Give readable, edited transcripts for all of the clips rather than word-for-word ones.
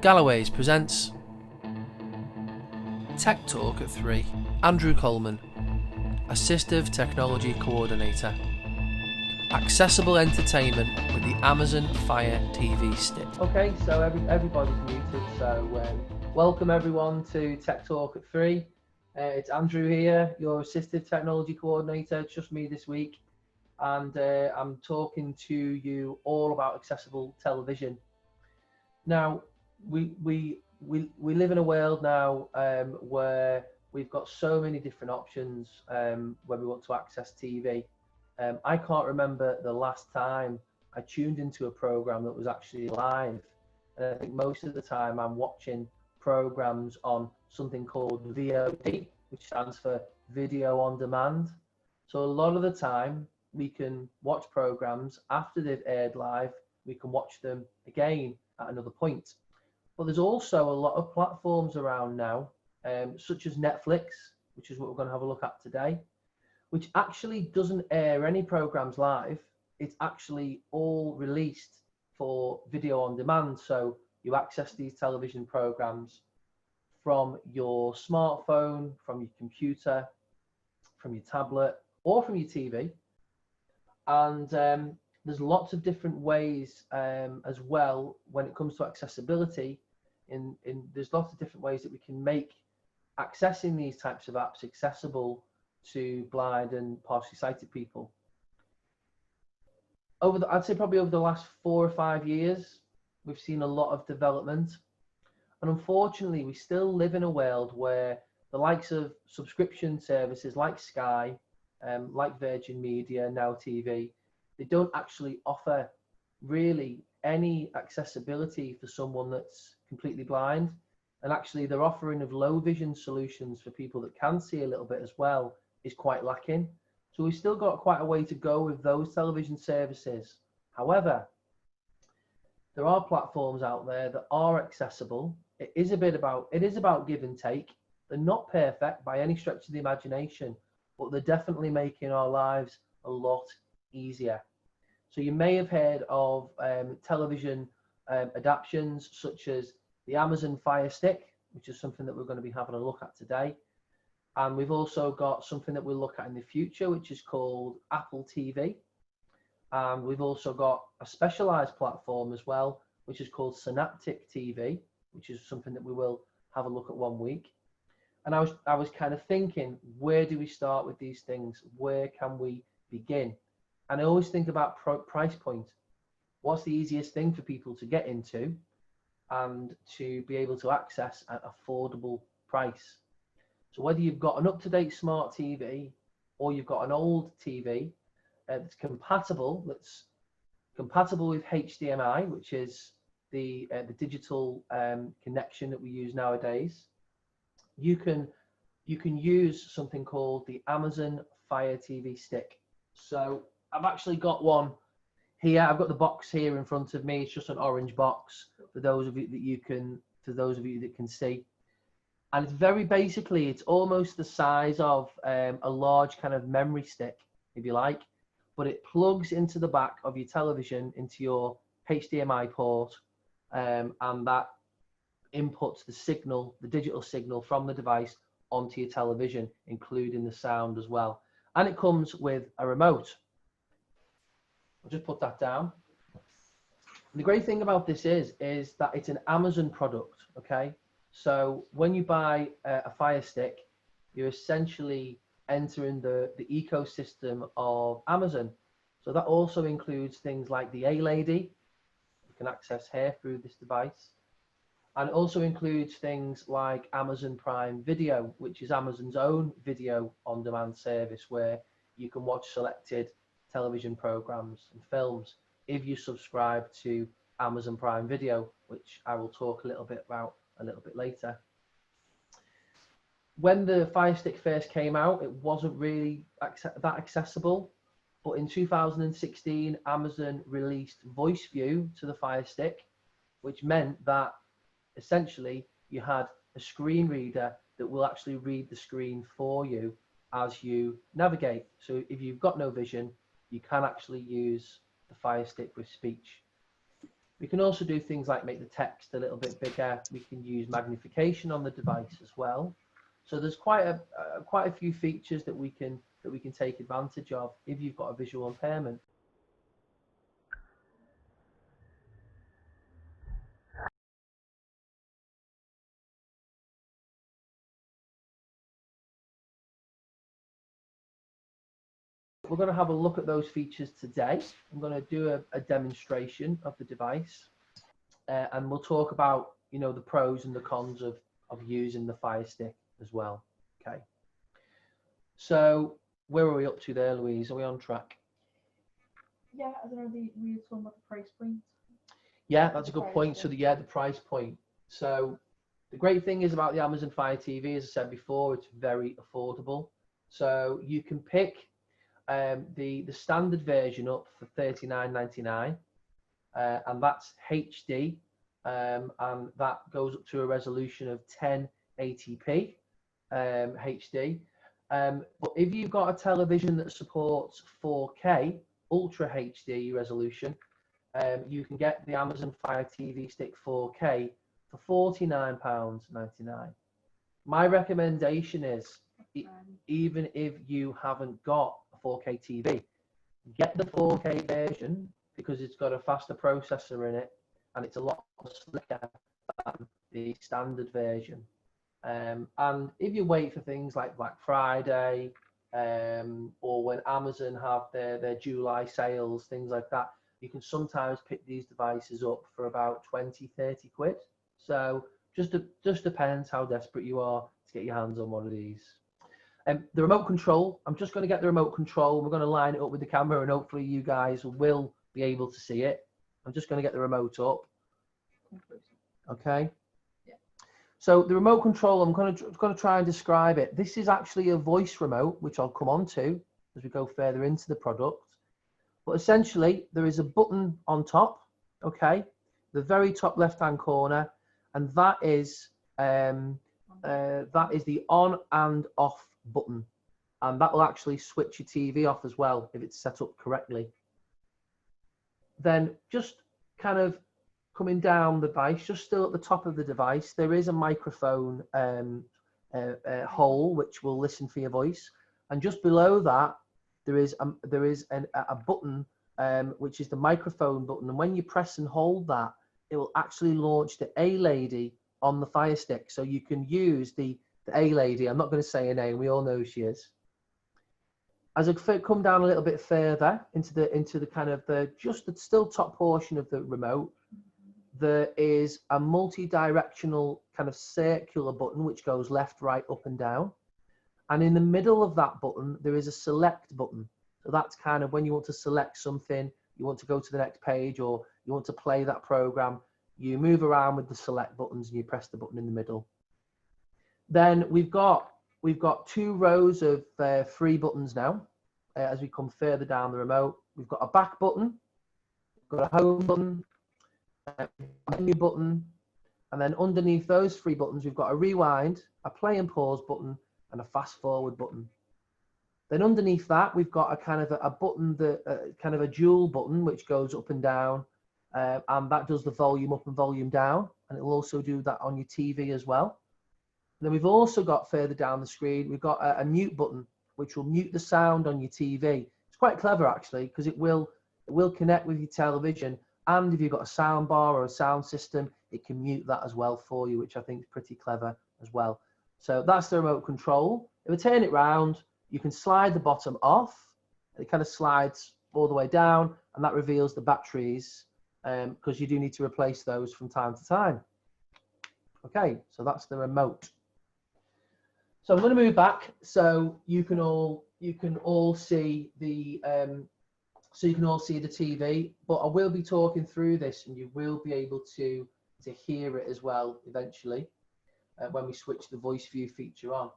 Galloway's presents Tech Talk at 3. Andrew Coleman, Assistive Technology Coordinator. Accessible entertainment with the Amazon Fire TV Stick. Okay, so everybody's muted, so welcome everyone to Tech Talk at 3. It's Andrew here, your Assistive Technology Coordinator. It's just me this week, and I'm talking to you all about accessible television. Now, we live in a world now where we've got so many different options when we want to access TV. I can't remember the last time I tuned into a program that was actually live. And I think most of the time I'm watching programs on something called VOD, which stands for Video on Demand. So a lot of the time we can watch programs after they've aired live, we can watch them again at another point. But there's also a lot of platforms around now, such as Netflix, which is what we're going to have a look at today, which actually doesn't air any programs live. It's actually all released for video on demand. So you access these television programs from your smartphone, from your computer, from your tablet, or from your TV. And there's lots of different ways as well when it comes to accessibility. There's lots of different ways that we can make accessing these types of apps accessible to blind and partially sighted people. I'd say probably over the last 4 or 5 years, we've seen a lot of development. And unfortunately, we still live in a world where the likes of subscription services like Sky, like Virgin Media, Now TV, they don't actually offer really any accessibility for someone that's completely blind. And actually their offering of low vision solutions for people that can see a little bit as well is quite lacking. So we've still got quite a way to go with those television services. However, there are platforms out there that are accessible. It is about give and take. They're not perfect by any stretch of the imagination, but they're definitely making our lives a lot easier. So you may have heard of television adaptations such as the Amazon Fire Stick, which is something that we're going to be having a look at today. And we've also got something that we'll look at in the future, which is called Apple TV. And we've also got a specialized platform as well, which is called Synaptic TV, which is something that we will have a look at one week. And I was kind of thinking, where do we start with these things? Where can we begin? And I always think about price point. What's the easiest thing for people to get into and to be able to access at affordable price? So whether you've got an up-to-date smart TV or you've got an old TV that's compatible with HDMI, which is the digital connection that we use nowadays, you can use something called the Amazon Fire TV Stick. So I've actually got one here. I've got the box here in front of me. It's just an orange box for those of you that can see. And it's very basically, it's almost the size of a large kind of memory stick, if you like, but it plugs into the back of your television, into your HDMI port, and that inputs the digital signal from the device onto your television, including the sound as well. And it comes with a remote. I'll just put that down. And the great thing about this is that it's an Amazon product, okay? So when you buy a Fire Stick, you're essentially entering the ecosystem of Amazon. So that also includes things like the A-Lady. You can access her through this device. And it also includes things like Amazon Prime Video, which is Amazon's own video on demand service where you can watch selected television programs and films if you subscribe to Amazon Prime Video, which I will talk a little bit about a little bit later. When the Fire Stick first came out, it wasn't really that accessible, but in 2016 Amazon released Voice View to the Fire Stick, which meant that essentially you had a screen reader that will actually read the screen for you as you navigate. So if you've got no vision, you can actually use the Fire Stick with speech. We can also do things like make the text a little bit bigger. We can use magnification on the device as well. So there's quite a few features that we can take advantage of if you've got a visual impairment. We're going to have a look at those features today. I'm going to do a demonstration of the device, and we'll talk about, you know, the pros and the cons of using the Fire Stick as well. Okay. So where are we up to there, Louise? Are we on track? Yeah, I don't know. We were talking about the price point. Yeah, that's a good point. So the price point. So the great thing is about the Amazon Fire TV, as I said before, it's very affordable. So you can pick the standard version up for $39.99, and that's HD, and that goes up to a resolution of 1080p HD. But if you've got a television that supports 4K Ultra HD resolution, you can get the Amazon Fire TV Stick 4K for £49.99. My recommendation is, even if you haven't got a 4K TV, get the 4K version, because it's got a faster processor in it and it's a lot slicker than the standard version. And if you wait for things like Black Friday, or when Amazon have their July sales, things like that, you can sometimes pick these devices up for about 20-30 quid. So just depends how desperate you are to get your hands on one of these. The remote control, I'm just going to get the remote control. We're going to line it up with the camera, and hopefully you guys will be able to see it. I'm just going to get the remote up. Okay. Yeah. So the remote control, I'm going to try and describe it. This is actually a voice remote, which I'll come on to as we go further into the product. But essentially, there is a button on top, okay, the very top left-hand corner, and that is the on and off button, and that will actually switch your TV off as well if it's set up correctly. Then just kind of coming down the device, just still at the top of the device, there is a microphone hole which will listen for your voice, and just below that there is a button which is the microphone button, and when you press and hold that, it will actually launch the A-Lady on the Fire Stick. So you can use the A-Lady. I'm not going to say her name, we all know who she is. As I come down a little bit further into the kind of just the still top portion of the remote, there is a multi-directional kind of circular button which goes left, right, up and down. And in the middle of that button, there is a select button. So that's kind of when you want to select something, you want to go to the next page, or you want to play that program, you move around with the select buttons and you press the button in the middle. Then we've got 2 rows of 3 buttons now. As we come further down the remote, we've got a back button, we've got a home button, a menu button, and then underneath those 3 buttons, we've got a rewind, a play and pause button, and a fast forward button. Then underneath that, we've got a kind of a button, kind of a dual button, which goes up and down, and that does the volume up and volume down, and it will also do that on your TV as well. And then we've also got further down the screen, we've got a mute button, which will mute the sound on your TV. It's quite clever actually, because it will connect with your television, and if you've got a sound bar or a sound system, it can mute that as well for you, which I think is pretty clever as well. So that's the remote control. If we turn it round, you can slide the bottom off. It kind of slides all the way down, and that reveals the batteries, because you do need to replace those from time to time. Okay, so that's the remote. So I'm going to move back so you can all see the TV, but I will be talking through this, and you will be able to hear it as well eventually when we switch the voice view feature on.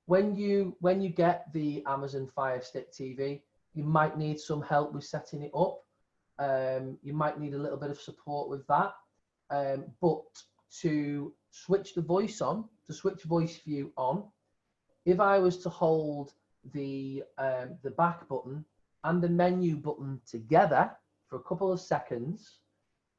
When you get the Amazon Fire Stick TV, you might need some help with setting it up. You might need a little bit of support with that, but to switch the voice on, to switch voice view on, if I was to hold the back button and the menu button together for a couple of seconds,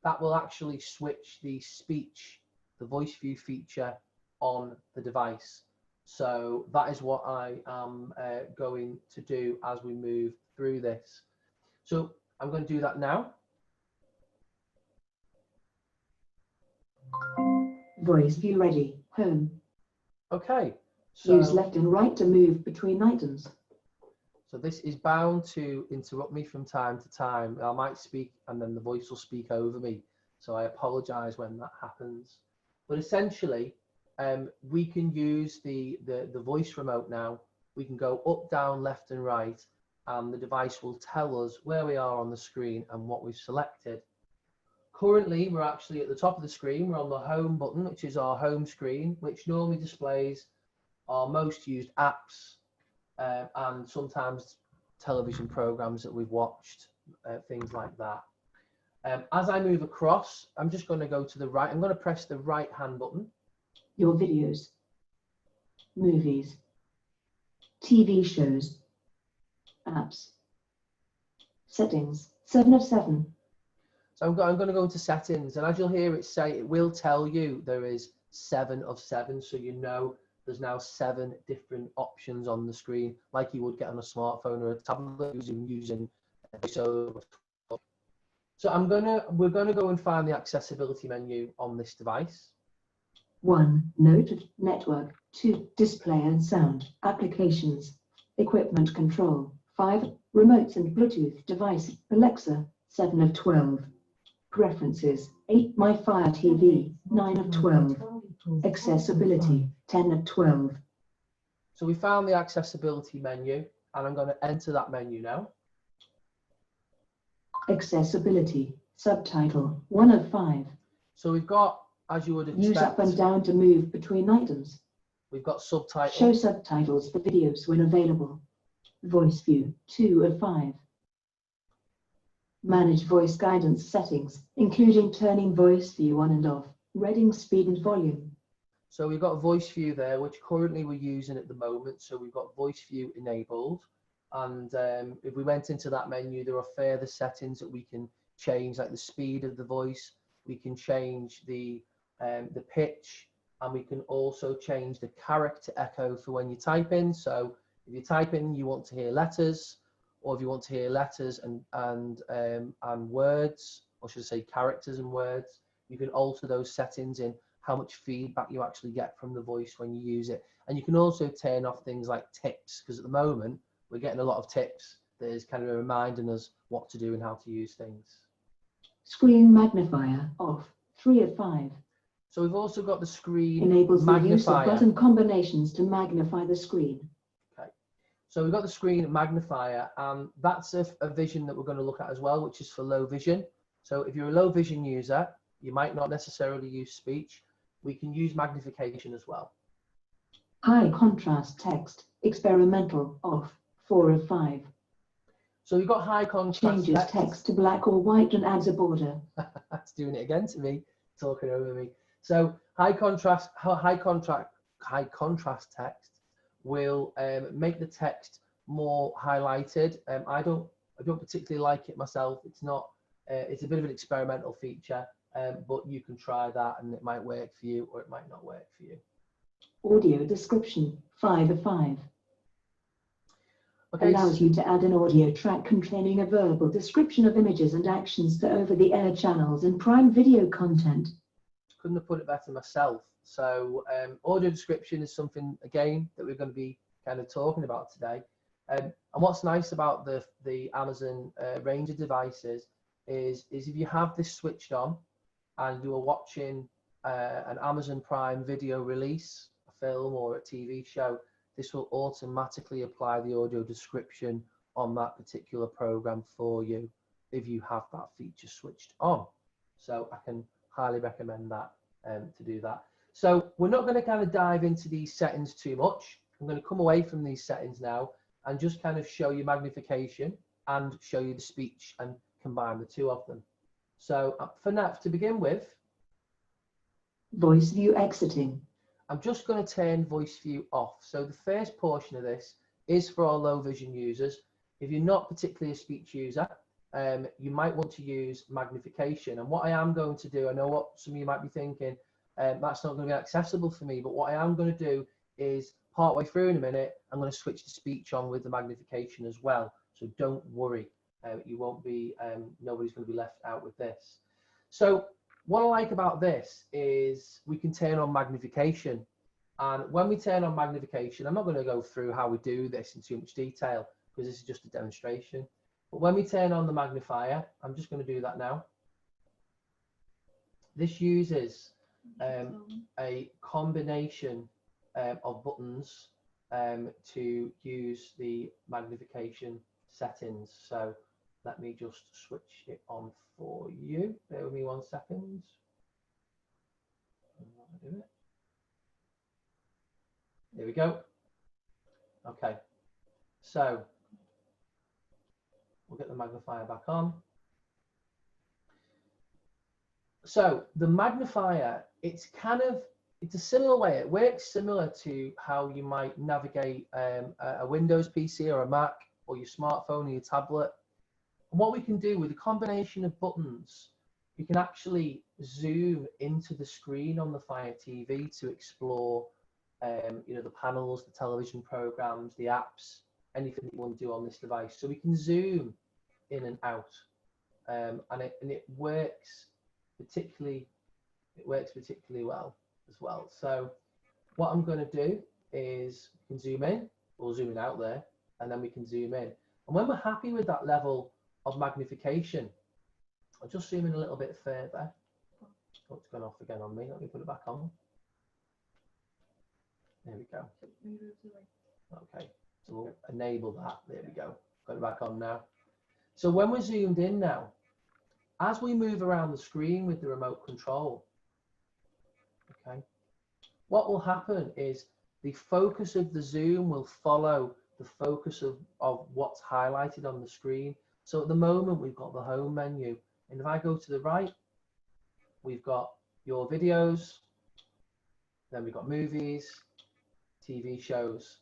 that will actually switch the speech, the voice view feature on the device. So that is what I am going to do as we move through this. So I'm going to do that now. Voice view ready. Home. Okay. Use left and right to move between items. So this is bound to interrupt me from time to time. I might speak and then the voice will speak over me. So I apologize when that happens. But essentially, we can use the voice remote now. We can go up, down, left and right, and the device will tell us where we are on the screen and what we've selected. Currently, we're actually at the top of the screen. We're on the home button, which is our home screen, which normally displays our most used apps, and sometimes television programs that we've watched, things like that. As I move across, I'm just going to go to the right. I'm going to press the right hand button. Your videos, movies, TV shows, apps, settings, 7 of 7. So I'm going to go into settings, and as you'll hear it say, it will tell you there is 7 of 7. So you know there's now 7 different options on the screen, like you would get on a smartphone or a tablet using VoiceOver. So we're gonna go and find the accessibility menu on this device. 1. Note network. 2. Display and sound. Applications. Equipment control. 5. Remotes and Bluetooth device. Alexa. 7 of 12. Preferences. 8. My Fire TV. 9 of 12. Accessibility. 10 of 12. So we found the accessibility menu, and I'm going to enter that menu now. Accessibility. Subtitle. 1 of 5. So we've got, as you would expect, Use up and down to move between items. We've got subtitles. Show subtitles for videos when available. Voice view. 2 of 5. Manage voice guidance settings, including turning voice view on and off, reading speed and volume. So we've got voice view there, which currently we're using at the moment. So we've got voice view enabled. And if we went into that menu, there are further settings that we can change, like the speed of the voice. We can change the pitch, and we can also change the character echo for when you type in. So if you type in, you want to hear letters, or if you want to hear letters and words, or should I say characters and words, you can alter those settings in how much feedback you actually get from the voice when you use it. And you can also turn off things like tips, because at the moment we're getting a lot of tips that is kind of reminding us what to do and how to use things. Screen magnifier off. 3 of 5. So we've also got the screen Enables the use of magnifier. button combinations to magnify the screen. Okay, so we've got the screen magnifier, and that's a vision that we're going to look at as well, which is for low vision. So if you're a low vision user, you might not necessarily use speech. We can use magnification as well. High contrast text. Experimental off. 4 of 5. So we've got high contrast Changes text to black or white and adds a border. That's doing it again to me, talking over me. So high contrast text will make the text more highlighted. I don't particularly like it myself. It's not. It's a bit of an experimental feature, but you can try that, and it might work for you, or it might not work for you. Audio description. 5 of 5. Okay, Allows you to add an audio track containing a verbal description of images and actions to over-the-air channels and Prime Video content. Couldn't have put it better myself. So audio description is something, again, that we're going to be kind of talking about today. And what's nice about the Amazon range of devices is if you have this switched on and you are watching an Amazon Prime Video release, a film or a TV show, this will automatically apply the audio description on that particular program for you if you have that feature switched on. So I can highly recommend that to do that. So we're not going to kind of dive into these settings too much. I'm going to come away from these settings now and just kind of show you magnification and show you the speech and combine the two of them. So for now, to begin with, Voice view exiting. I'm just going to turn voice view off. So the first portion of this is for our low vision users. If you're not particularly a speech user, you might want to use magnification. And what I am going to do, I know what some of you might be thinking, that's not going to be accessible for me, but what I am going to do is partway through in a minute, I'm going to switch the speech on with the magnification as well. So don't worry, you won't be, nobody's going to be left out with this. So what I like about this is we can turn on magnification. And when we turn on magnification, I'm not going to go through how we do this in too much detail because this is just a demonstration. But when we turn on the magnifier, I'm just going to do that now. This uses a combination of buttons to use the magnification settings. So let me just switch it on for you. Bear with me 1 second. Do it. Here we go. Okay, so we'll get the magnifier back on. So the magnifier, it's a similar way. It works similar to how you might navigate a Windows PC or a Mac or your smartphone or your tablet. And what we can do with a combination of buttons, you can actually zoom into the screen on the Fire TV to explore you know, the panels, the television programs, the apps, anything that you want to do on this device. So we can zoom in and out, and it works particularly well as well. So what I'm going to do is we can zoom in, we'll zoom in out there, and then we can zoom in. And when we're happy with that level of magnification, I'll just zoom in a little bit further. Oh, it's gone off again on me. Let me put it back on. There we go. Okay, so we'll enable that. There we go. Got it back on now. So when we're zoomed in now, as we move around the screen with the remote control, okay, what will happen is the focus of the zoom will follow the focus of what's highlighted on the screen. So at the moment, we've got the home menu. And if I go to the right, we've got your videos, then we've got movies, TV shows.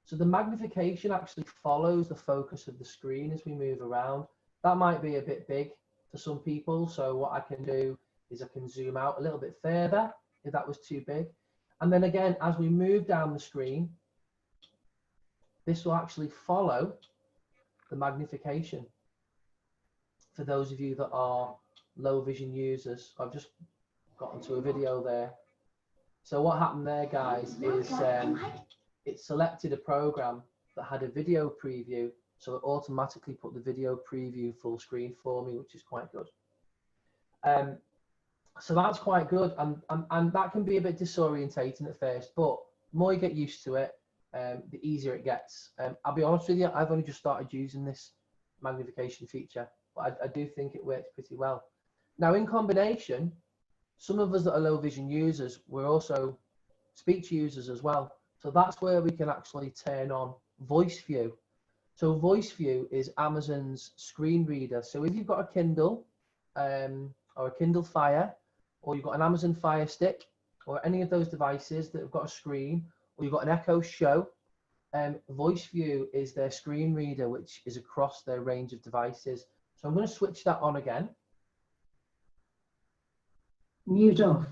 So the magnification actually follows the focus of the screen as we move around. That might be a bit big for some people. So what I can do is I can zoom out a little bit further if that was too big. And then again, as we move down the screen, this will actually follow the magnification. For those of you that are low vision users, I've just got into a video there. So what happened there, guys, is it selected a program that had a video preview, so it automatically put the video preview full screen for me, which is quite good. So that's quite good, and that can be a bit disorientating at first, but the more you get used to it, the easier it gets. I'll be honest with you, I've only just started using this magnification feature, but I do think it works pretty well. Now, in combination, some of us that are low vision users, we're also speech users as well. So that's where we can actually turn on voice view. So voice view is Amazon's screen reader. So if you've got a Kindle or a Kindle Fire, or you've got an Amazon Fire Stick, or any of those devices that have got a screen, or you've got an Echo Show, voice view is their screen reader, which is across their range of devices. So I'm going to switch that on again. Mute off.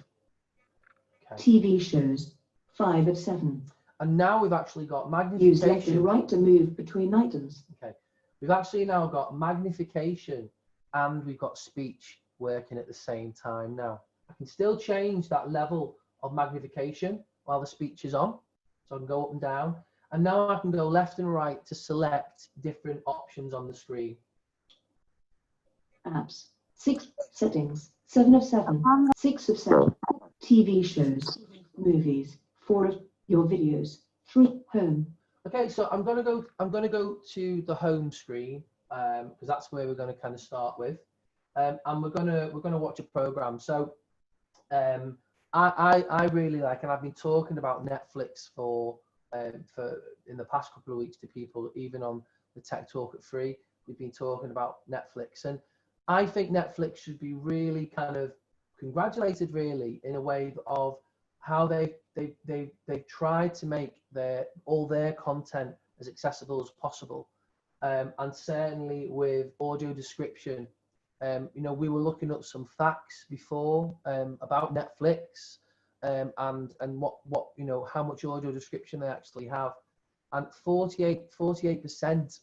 Okay. TV shows, 5 of 7. And now we've actually got magnification. Use left and right to move between items. Okay. We've actually now got magnification and we've got speech working at the same time now. I can still change that level of magnification while the speech is on. So I can go up and down. And now I can go left and right to select different options on the screen. Apps, 6 settings, 7 of 7, 6 of 7. TV shows, movies, 4 of your videos, 3 home. Okay, so I'm gonna go to the home screen because that's where we're gonna kind of start with, and we're gonna watch a program. So I really like, and I've been talking about Netflix for in the past couple of weeks to people, even on the Tech Talk at 3, we've been talking about Netflix, and I think Netflix should be really kind of congratulated, really, in a way of how they've tried to make all their content as accessible as possible. and certainly with audio description. You know, we were looking at some facts before about Netflix and what you know, how much audio description they actually have, and 48%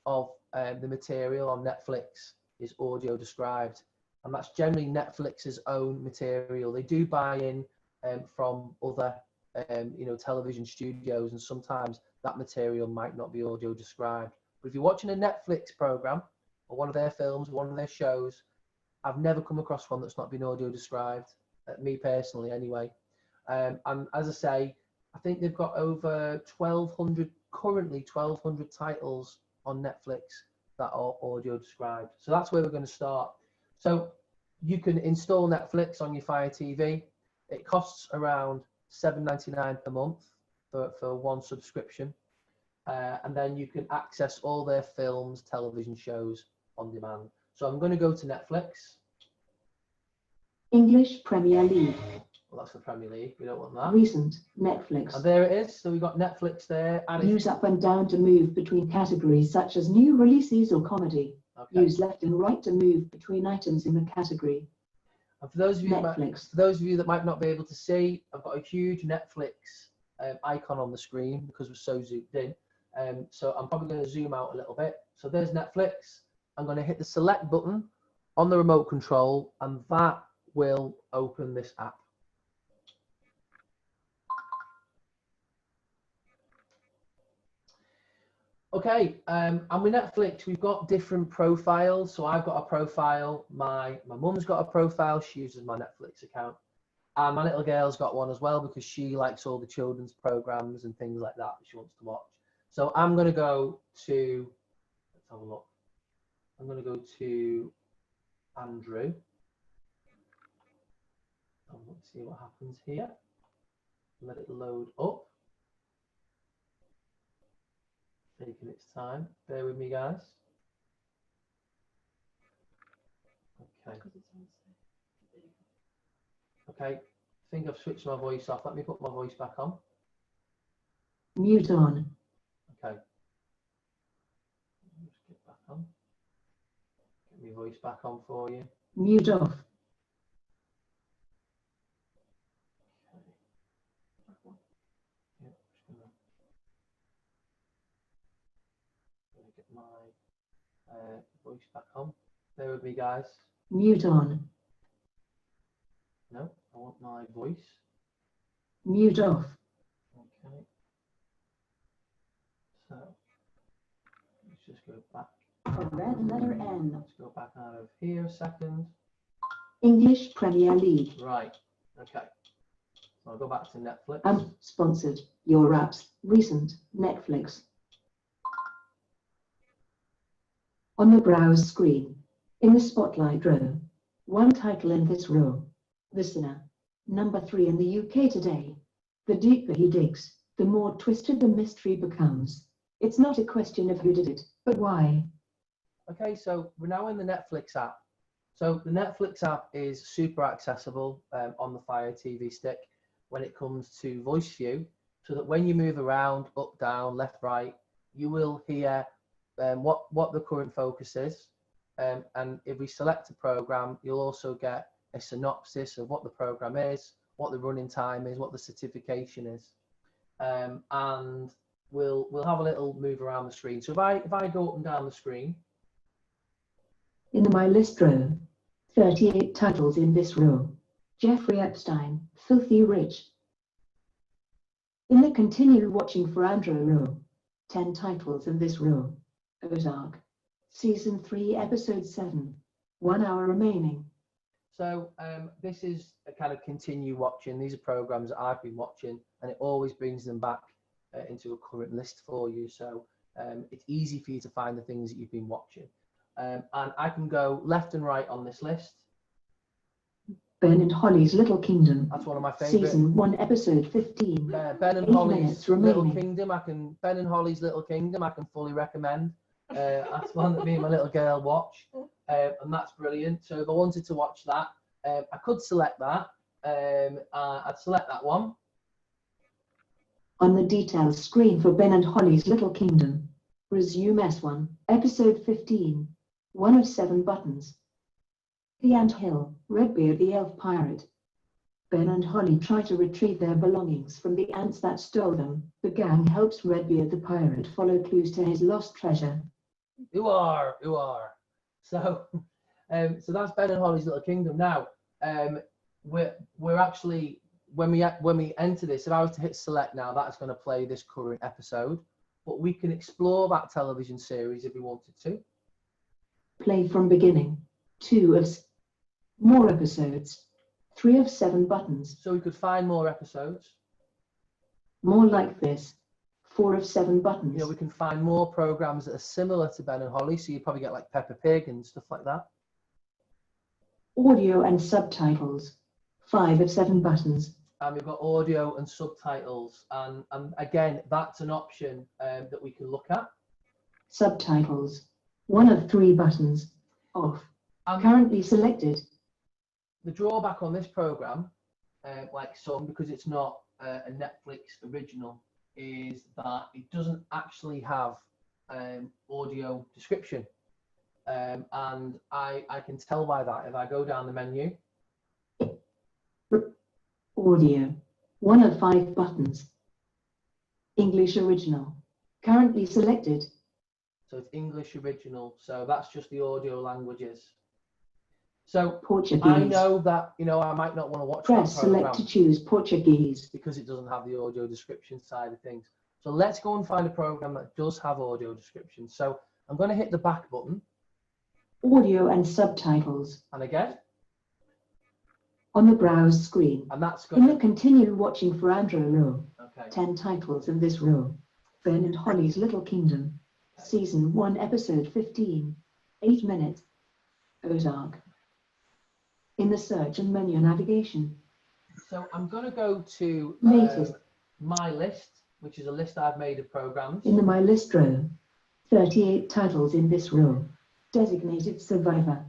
of the material on Netflix is audio described, and that's generally Netflix's own material. They do buy in from other you know, television studios, and sometimes that material might not be audio described. But if you're watching a Netflix program or one of their films, one of their shows, I've never come across one that's not been audio described, me personally anyway. And as I say, I think they've got over 1,200, currently 1,200 titles on Netflix that are audio described. So that's where we're going to start. So you can install Netflix on your Fire TV. It costs around $7.99 per month for one subscription. And then you can access all their films, television shows on demand. So I'm going to go to Netflix. English Premier League. Well, that's the Premier League. We don't want that. Recent Netflix. And there it is. So we've got Netflix there. And Use up and down to move between categories such as new releases or comedy. okay. Use left and right to move between items in the category. And for those of you Netflix. that might not be able to see, I've got a huge Netflix icon on the screen because we're so zoomed in. So I'm probably going to zoom out a little bit. So there's Netflix. I'm going to hit the select button on the remote control, and that will open this app. Okay, and with Netflix, we've got different profiles. So I've got a profile, my mum's got a profile, she uses my Netflix account. And my little girl's got one as well because she likes all the children's programs and things like that she wants to watch. So I'm going to go to, let's have a look. I'm going to go to Andrew. Let's see what happens here. Let it load up. Taking its time. Bear with me, guys. Okay. Okay. I think I've switched my voice off. Let me put my voice back on. Mute on. Okay. Just get back on. Get my voice back on for you. Mute off. Get my voice back on. Bear with me, guys. Mute on. No, I want my voice. Mute off. Okay. So let's just go back. A red letter N. Let's go back out of here a second. English Premier League. Right. Okay. So I'll go back to Netflix. Sponsored. Your apps. Recent Netflix. On the browse screen, in the spotlight row, one title in this row. The Sinner. Number 3 in the UK today. The deeper he digs, the more twisted the mystery becomes. It's not a question of who did it, but why. Okay, so we're now in the Netflix app. So the Netflix app is super accessible on the Fire TV stick when it comes to voice view, so that when you move around, up, down, left, right, you will hear what the current focus is. And if we select a program, you'll also get a synopsis of what the program is, what the running time is, what the certification is. And we'll have a little move around the screen. So if I go up and down the screen. In the My List row, 38 titles in this row. Jeffrey Epstein, Filthy Rich. In the Continue Watching for Andrew row, 10 titles in this row. Ozark, Season 3, Episode 7, 1 hour remaining. So this is a kind of continue watching. These are programs that I've been watching, and it always brings them back into a current list for you. So it's easy for you to find the things that you've been watching. And I can go left and right on this list. Ben and Holly's Little Kingdom. That's one of my favourite. Season 1, Episode 15. Ben and Holly's Little Kingdom. Ben and Holly's Little Kingdom. I can fully recommend. That's one that me and my little girl watch, and that's brilliant. So if I wanted to watch that, I could select that. I'd select that one. On the details screen for Ben and Holly's Little Kingdom, Resume S1, Episode 15. 1 of 7 buttons. The Anthill, Redbeard the elf pirate. Ben and Holly try to retrieve their belongings from the ants that stole them. The gang helps Redbeard the pirate follow clues to his lost treasure. Who are. So, so that's Ben and Holly's Little Kingdom. Now, we're actually when we enter this, if I was to hit select now, that's going to play this current episode. But we can explore that television series if we wanted to. Play from beginning. 2 of more episodes. 3 of 7 buttons. So we could find more episodes. More like this. 4 of 7 buttons. You know, we can find more programs that are similar to Ben and Holly. So you probably get like Peppa Pig and stuff like that. Audio and subtitles. 5 of 7 buttons. And we've got audio and subtitles. And again, that's an option that we can look at. Subtitles. 1 of 3 buttons. Off. Currently selected. The drawback on this program, like some, because it's not a Netflix original, is that it doesn't actually have audio description. And I can tell by that if I go down the menu. Audio. 1 of 5 buttons. English original. Currently selected. So it's English original. So that's just the audio languages. So Portuguese. I know that, you know, I might not want to watch Press that program select to choose Portuguese. because it doesn't have the audio description side of things. So let's go and find a program that does have audio description. So I'm going to hit the back button. Audio and subtitles. And again. On the browse screen. And that's In the going to... continue watching for Andrew row. Okay. 10 titles in this row. Ben and Holly's Little Kingdom. Season 1, Episode 15. 8 minutes. Ozark. In the search and menu navigation. So I'm going to go to Latest. My List, which is a list I've made of programs. In the My List row. 38 titles in this row. Designated Survivor.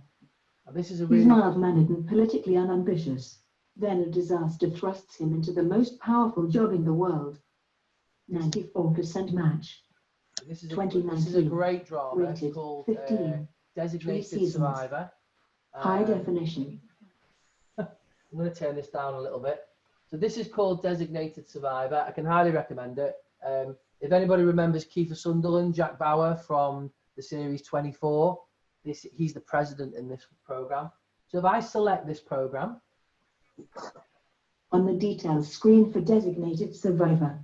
And this is a He's really... mild-mannered and politically unambitious. Then a disaster thrusts him into the most powerful job in the world. 94% match. This is 2019. a great drama. Rated It's called 15. Designated 3 seasons. Survivor. High definition. I'm going to turn this down a little bit. So this is called Designated Survivor. I can highly recommend it. If anybody remembers Kiefer Sutherland, Jack Bauer from the series 24, he's the president in this program. So if I select this program, On the details screen for Designated Survivor.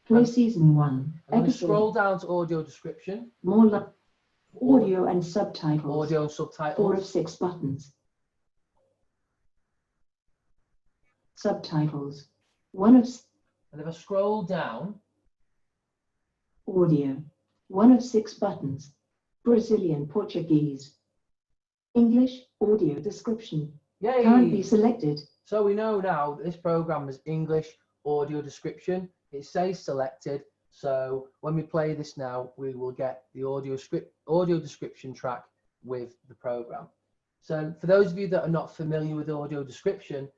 Play Season 1. I'm going to Episode. scroll down to audio description, More like audio and subtitles. audio and 4 of subtitles. 6 buttons. Subtitles. 1 of And if I scroll down, audio. 1 of 6 buttons. Brazilian Portuguese. English audio description. Currently yay! selected. So we know now that this program is English audio description. It says selected. So when we play this now, we will get the audio description track with the program. So for those of you that are not familiar with audio description,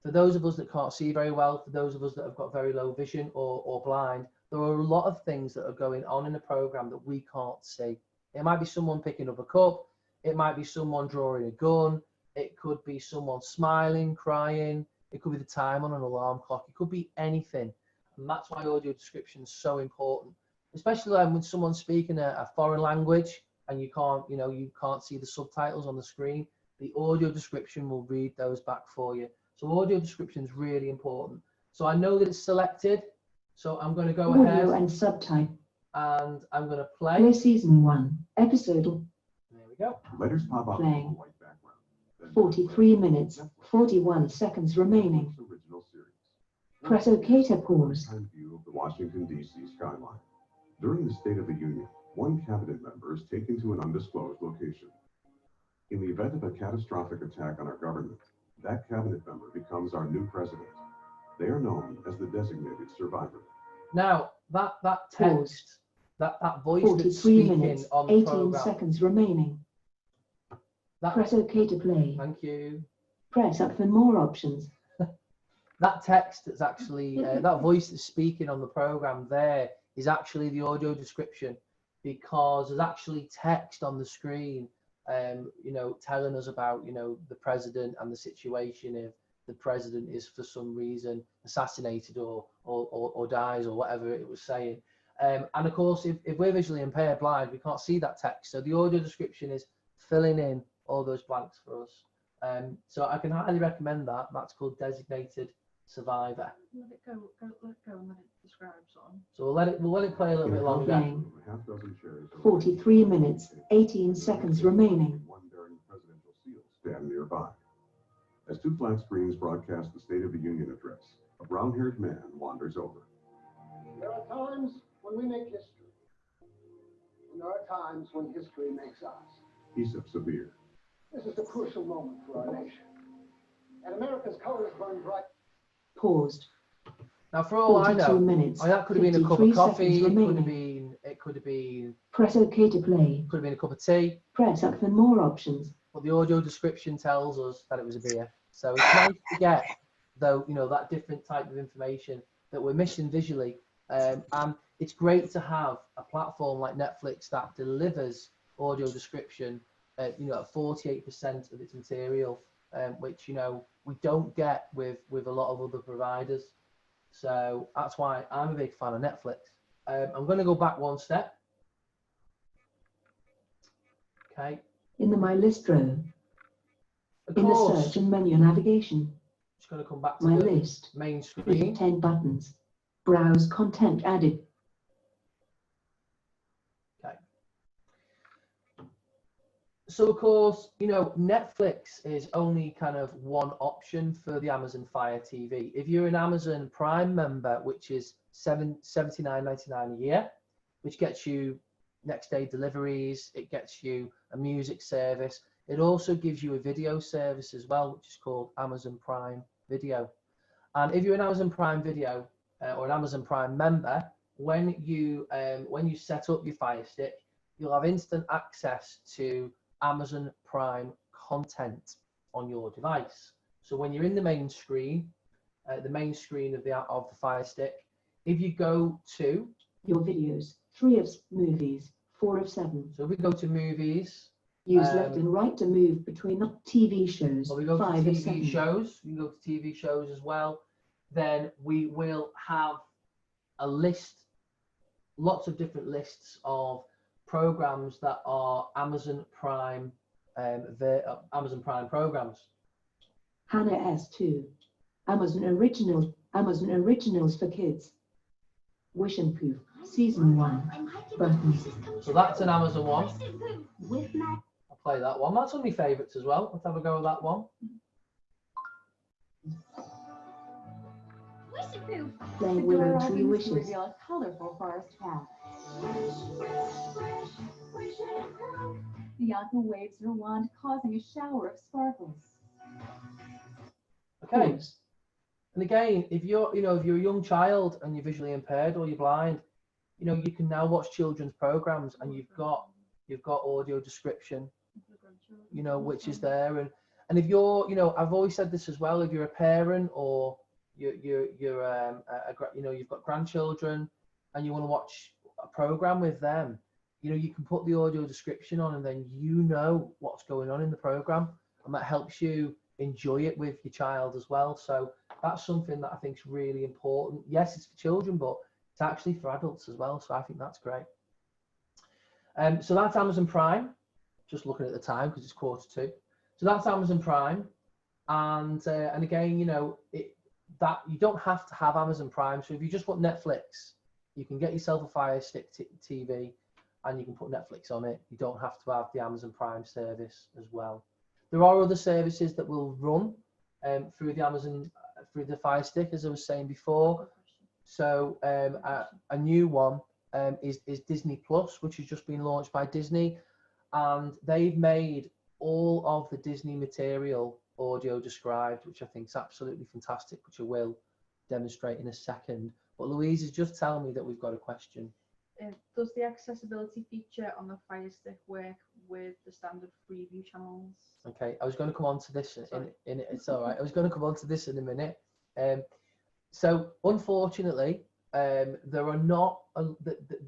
for those of us that can't see very well, for those of us that have got very low vision or blind, there are a lot of things that are going on in the program that we can't see. It might be someone picking up a cup. It might be someone drawing a gun. It could be someone smiling, crying. It could be the time on an alarm clock. It could be anything. And that's why audio description is so important, especially when someone's speaking a foreign language and you can't see the subtitles on the screen. The audio description will read those back for you. So audio description is really important. So I know that it's selected. So I'm going to go ahead Audio and subtitle. and I'm going to play. Play Season 1. Episode. There we go. Letters pop up Playing. on a white background. Then 43 minutes. 41 seconds remaining. Original series. Press OK to pause. Time view of the Washington, D.C. skyline. During the State of the Union, one cabinet member is taken to an undisclosed location. In the event of a catastrophic attack on our government, that cabinet member becomes our new president. They are known as the designated survivor. Now that text, that voice that's 43 speaking minutes. on the 18 program. seconds remaining. That, Press OK to play. thank you. Press up for more options. That text that's actually that voice that's speaking on the program there is actually the audio description. because there's actually text on the screen, you know, telling us about, you know, the president and the situation if the president is for some reason assassinated or dies or whatever it was saying. And of course, if we're visually impaired, blind, we can't see that text. So the audio description is filling in all those blanks for us. So I can highly recommend that. That's called Designated Survivor. Let it go, let it go, and let it describe something. So we'll let it play a little bit longer. Playing. 43 minutes, 18 seconds remaining. One bearing the presidential seal stand nearby. As two flat screens broadcast the State of the Union address, a brown-haired man wanders over. There are times when we make history, and there are times when history makes us. He sips a beer. This is a crucial moment for our nation, and America's colors burn bright. Paused. Now, for all I 42 know, minutes, that could have been a cup 53 of coffee. seconds It could have been Press OK to play. could have been a cup of tea. Press up for more options. But the audio description tells us that it was a beer. So it's nice to get, though, you know, that different type of information that we're missing visually. And it's great to have a platform like Netflix that delivers audio description, you know, at 48% of its material, which, you know, we don't get with a lot of other providers. So that's why I'm a big fan of Netflix. I'm going to go back one step. Okay. In the My List row. Of In the course, search and menu navigation. just going to come back to My the List. main With screen. 10 buttons. Browse content added. Okay. So of course, you know, Netflix is only kind of one option for the Amazon Fire TV. If you're an Amazon Prime member, which is $79.99 a year, which gets you next day deliveries, it gets you a music service. It also gives you a video service as well, which is called Amazon Prime Video. And if you're an Amazon Prime Video or an Amazon Prime member, when you set up your Fire Stick, you'll have instant access to Amazon Prime content on your device. So when you're in the main screen of the Fire Stick, if you go to Your videos. 3 of movies. 4 of 7. so if we go to movies, Use left and right to move between TV shows. or we go to 5 of TV 7. shows, you can go to TV shows as well, then we will have a list, lots of different lists of programs that are Amazon Prime programs. Hannah S2. Amazon Originals for Kids. Wish and Poof. Season 1. Buttons. So that's an Amazon one. I'll play that one. That's one of my favourites as well. Let's have a go with that one. Playing Willow Tree Wishes. Reveal a colorful forest path. Bianca waves her wand, causing a shower of sparkles. Okay. Pause. And again, if you're a young child and you're visually impaired or you're blind, you know, you can now watch children's programs and you've got audio description, you know, which is there. And if you're, you know, I've always said this as well, if you're a parent or you've got grandchildren and you want to watch a program with them, you know, you can put the audio description on and then you know what's going on in the program, and that helps you enjoy it with your child as well. So that's something that I think is really important. Yes, it's for children, but it's actually for adults as well. So I think that's great. So that's Amazon Prime. Just looking at the time because it's 1:45. So that's Amazon Prime, and again, you know, that you don't have to have Amazon Prime. So if you just want Netflix, you can get yourself a Fire Stick TV, and you can put Netflix on it. You don't have to have the Amazon Prime service as well. There are other services that will run through the Fire Stick, as I was saying before. So a new one is Disney Plus, which has just been launched by Disney, and they've made all of the Disney material audio described, which I think is absolutely fantastic, which I will demonstrate in a second. But Louise is just telling me that we've got a question. Does the accessibility feature on the Fire Stick work with the standard Freeview channels? Okay, I was going to come on to this in it's all right. I was going to come on to this in a minute. So unfortunately, there are not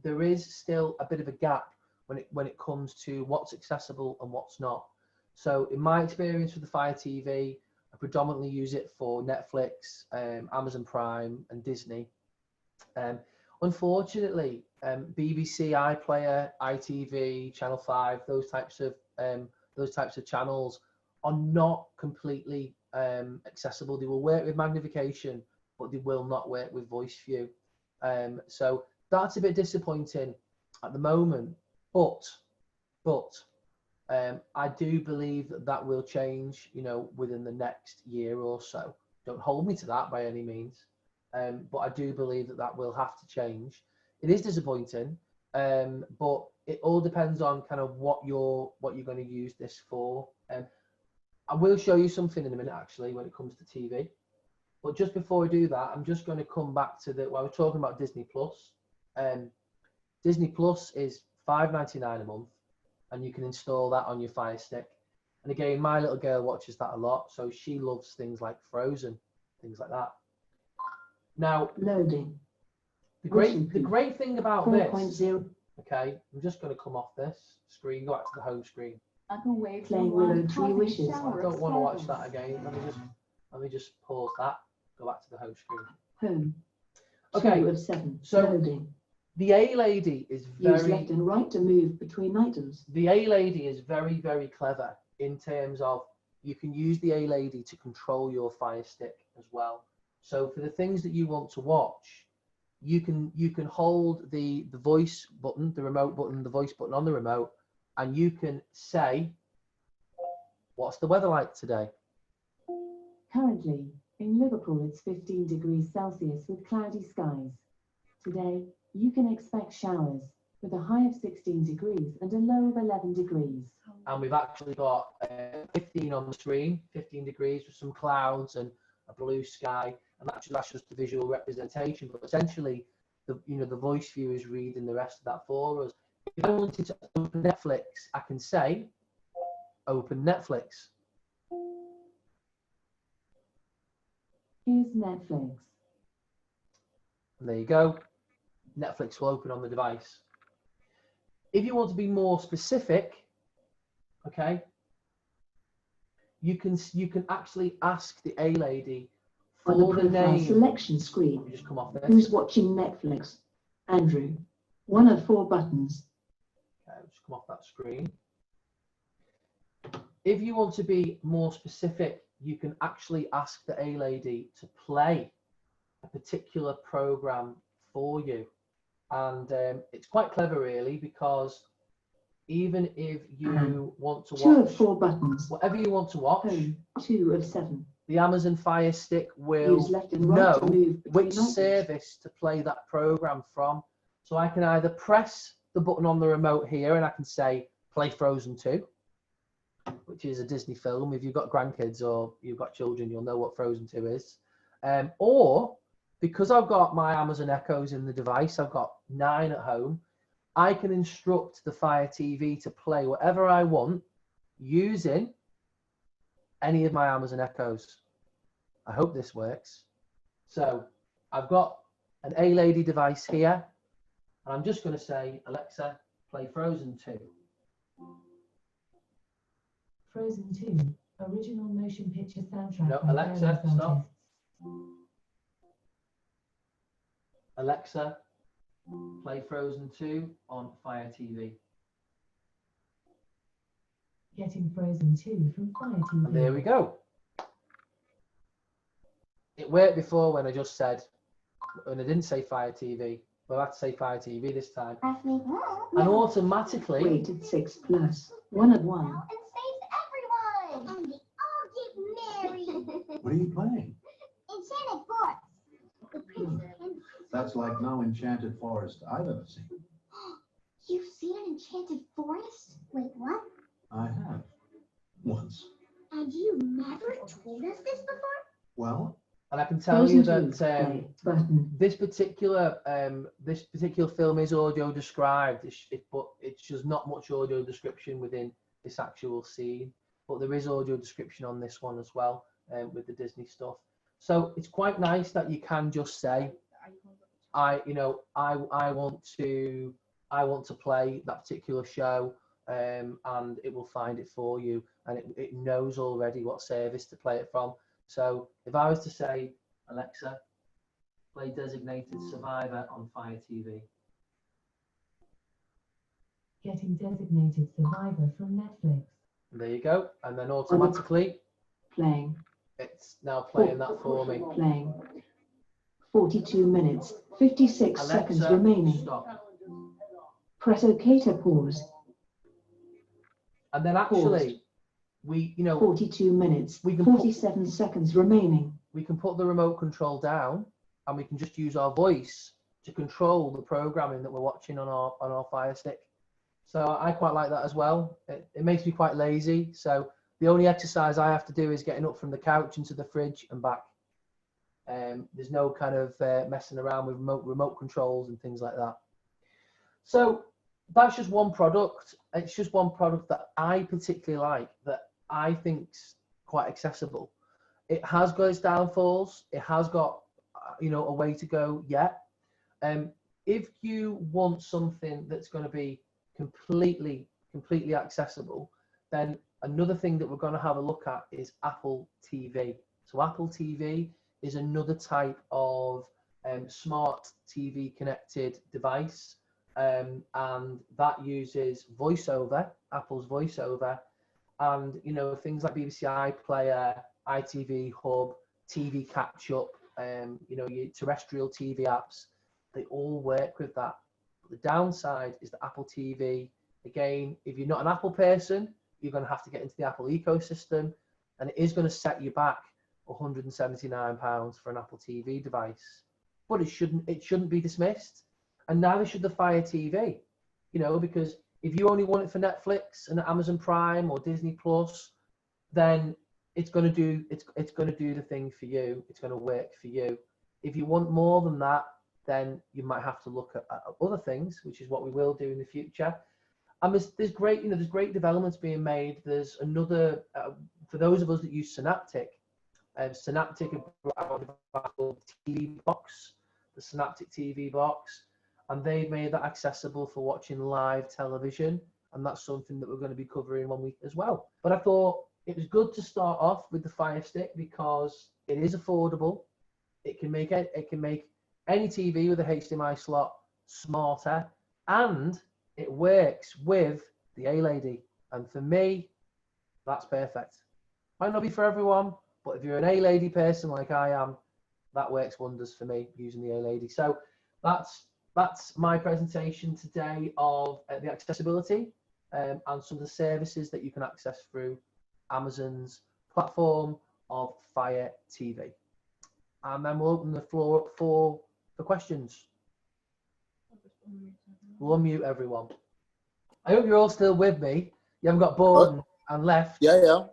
there is still a bit of a gap when it comes to what's accessible and what's not. So in my experience with the Fire TV, I predominantly use it for Netflix, Amazon Prime, and Disney. Unfortunately, BBC, iPlayer, ITV, Channel 5, those types of channels are not completely accessible. They will work with magnification, but they will not work with voice view. So that's a bit disappointing at the moment. But I do believe that will change, within the next year or so. Don't hold me to that by any means. But I do believe that will have to change. It is disappointing, but it all depends on kind of what you're going to use this for. I will show you something in a minute, actually, when it comes to TV. But just before I do that, I'm just going to come back to I was talking about Disney Plus. Disney Plus is $5.99 a month, and you can install that on your Fire Stick. And again, my little girl watches that a lot, so she loves things like Frozen, things like that. Now, Loading. the great thing about 4.0. okay, I'm just going to come off this screen, go back to the home screen. Uncle Wave's Playing the one Willow Tree causing a Wishes. shower I don't of want to watch sparkles. that again. Let me just pause that. Go back to the home screen. Home. Okay, 2 of 7. so- Loading. The A lady is Use very left and right to move between items. the A lady is very, very clever in terms of you can use the A lady to control your Fire Stick as well. So for the things that you want to watch, you can hold the voice button, the remote button, the voice button on the remote, and you can say, what's the weather like today? Currently, in Liverpool, it's 15 degrees Celsius with cloudy skies. Today, you can expect showers with a high of 16 degrees and a low of 11 degrees. And we've actually got 15 on the screen, 15 degrees with some clouds and a blue sky, and that's just the visual representation. But essentially, the voice view is reading the rest of that for us. If I wanted to open Netflix, I can say, open Netflix. Here's Netflix. And there you go. Netflix will open on the device. If you want to be more specific, okay, you can actually ask the A lady On the for the profile name. selection Let screen. me just come off this. Who's watching Netflix? Andrew. 1 of 4 buttons. Okay, just come off that screen. If you want to be more specific, you can actually ask the A lady to play a particular program for you. And it's quite clever, really, because even if you want to 2 of watch 4 buttons. whatever you want to watch, Home. 2 of 7. the Amazon Fire Stick Use will left and right to know move between which items. service to play that program from. So I can either press the button on the remote here and I can say play Frozen 2, which is a Disney film. If you've got grandkids or you've got children, you'll know what Frozen 2 is. Or because I've got my Amazon Echoes in the device, I've got 9 at home, I can instruct the Fire TV to play whatever I want using any of my Amazon Echoes. I hope this works. So I've got an A-Lady device here, and I'm just going to say, Alexa, play Frozen 2. Frozen 2, original motion picture soundtrack. No, by Alexa, various stop. artists. Alexa, play Frozen 2 on Fire TV. Getting Frozen 2 from Fire TV. And there we go. It worked before when I just said, when I didn't say Fire TV, but I had to say Fire TV this time. And automatically, Rated 6 plus. 1 of 1. And saves everyone! And they all get married! What are you playing? Enchanted Forest! The prince and That's like no enchanted forest I've ever seen. You've seen an enchanted forest? Wait, what? I have. Once. And you never told us this before? Well, and I can tell you Frozen 2. that Play button. this particular film is audio described, but it's just not much audio description within this actual scene. But there is audio description on this one as well, with the Disney stuff. So it's quite nice that you can just say, I want to play that particular show, and it will find it for you, and it knows already what service to play it from. So if I was to say, Alexa, play Designated Survivor on Fire TV. Getting Designated Survivor from Netflix. There you go, and then automatically Playing. it's now playing that for me. Playing. 42 minutes, 56 Alexa, seconds remaining. stop. Press OK to pause. And then actually, we 42 minutes, we can 47 seconds remaining. we can put the remote control down, and we can just use our voice to control the programming that we're watching on our Fire Stick. So I quite like that as well. It makes me quite lazy. So the only exercise I have to do is getting up from the couch into the fridge and back. There's no kind of messing around with remote controls and things like that. So that's just one product. It's just one product that I particularly like, that I think's quite accessible. It has got its downfalls. It has got a way to go yet. If you want something that's going to be completely accessible, then another thing that we're going to have a look at is Apple TV. So Apple TV is another type of smart TV connected device, and that uses VoiceOver, Apple's VoiceOver, and things like BBC iPlayer, ITV Hub, TV Catch Up, your terrestrial TV apps, they all work with that. The downside is that Apple TV, again, if you're not an Apple person, you're going to have to get into the Apple ecosystem, and it is going to set you back £179 for an Apple TV device. But it shouldn't be dismissed, and neither should the Fire TV, because if you only want it for Netflix and Amazon Prime or Disney Plus, then it's going to do the thing for you. It's going to work for you. If you want more than that, then you might have to look at other things, which is what we will do in the future. And there's great developments being made. There's another for those of us that use Synaptic. Synaptic have brought out a TV box, the Synaptic TV box, and they've made that accessible for watching live television, and that's something that we're going to be covering one week as well. But I thought it was good to start off with the Fire Stick because it is affordable. It can make any TV with a HDMI slot smarter, and it works with the A-Lady. And for me, that's perfect. Might not be for everyone, but if you're an A-Lady person like I am, that works wonders for me using the A-Lady. So that's my presentation today of the accessibility and some of the services that you can access through Amazon's platform of Fire TV. And then we'll open the floor up for questions. We'll unmute everyone. I hope you're all still with me. You haven't got bored and left. Yeah.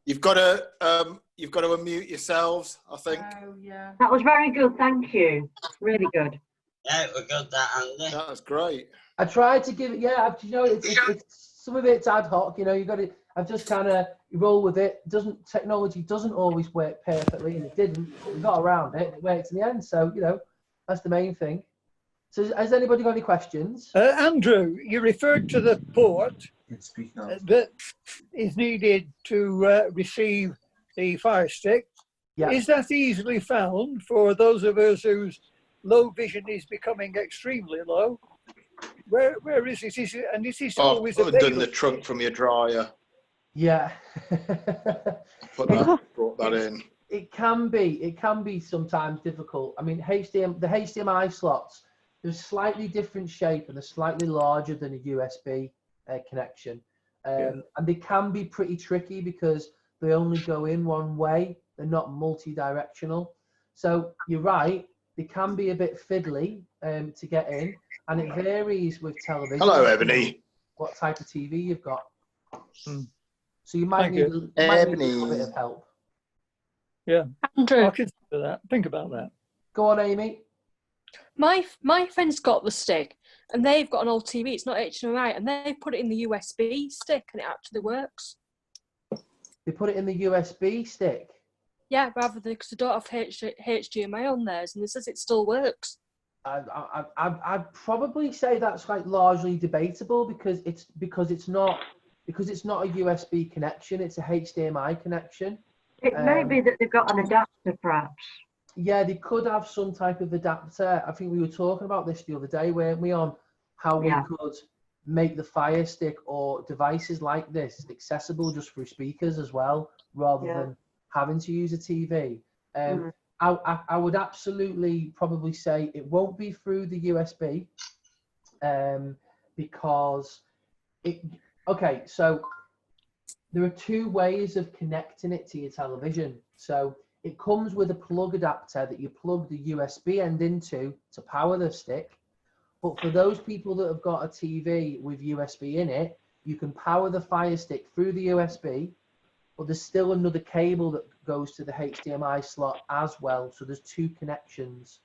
You've got to unmute yourselves, I think. Oh, yeah. That was very good, thank you. Really good. Yeah, it was good, that, Andy. That was great. I tried to give it, it's some of it's ad hoc, you got to, I've just kind of roll with it. Technology doesn't always work perfectly, and it didn't. We got around it, and it worked in the end. So, that's the main thing. So has anybody got any questions? Andrew, you referred to the port that is needed to receive the Fire Stick. Yeah. Is that easily found for those of us whose low vision is becoming extremely low? Where is it? Is this always available? Done the trunk from your dryer. Yeah. Brought that in. It can be sometimes difficult. I mean, the HDMI slots, they're slightly different shape and they're slightly larger than a USB connection. And they can be pretty tricky because they only go in one way. They're not multi-directional. So you're right, they can be a bit fiddly to get in, and it varies with television. Hello, Ebony. What type of TV you've got. So you might need a bit of help. Yeah. Andrew. I'll consider that. Think about that. Go on, Amy. My friend's got the stick, and they've got an old TV. It's not HDMI, and they've put it in the USB stick, and it actually works. They put it in the USB stick. Yeah, rather than because they don't have HDMI on theirs, and it says it still works. I'd probably say that's like largely debatable because it's not a USB connection, it's a HDMI connection. It may be that they've got an adapter, perhaps. Yeah, they could have some type of adapter. I think we were talking about this the other day, weren't we, on how we could make the Fire Stick or devices like this accessible just through speakers as well, rather than having to use a TV. I would absolutely probably say it won't be through the USB because okay, so there are two ways of connecting it to your television. So it comes with a plug adapter that you plug the USB end into to power the stick. But for those people that have got a TV with USB in it, you can power the Fire Stick through the USB, but there's still another cable that goes to the HDMI slot as well. So there's two connections.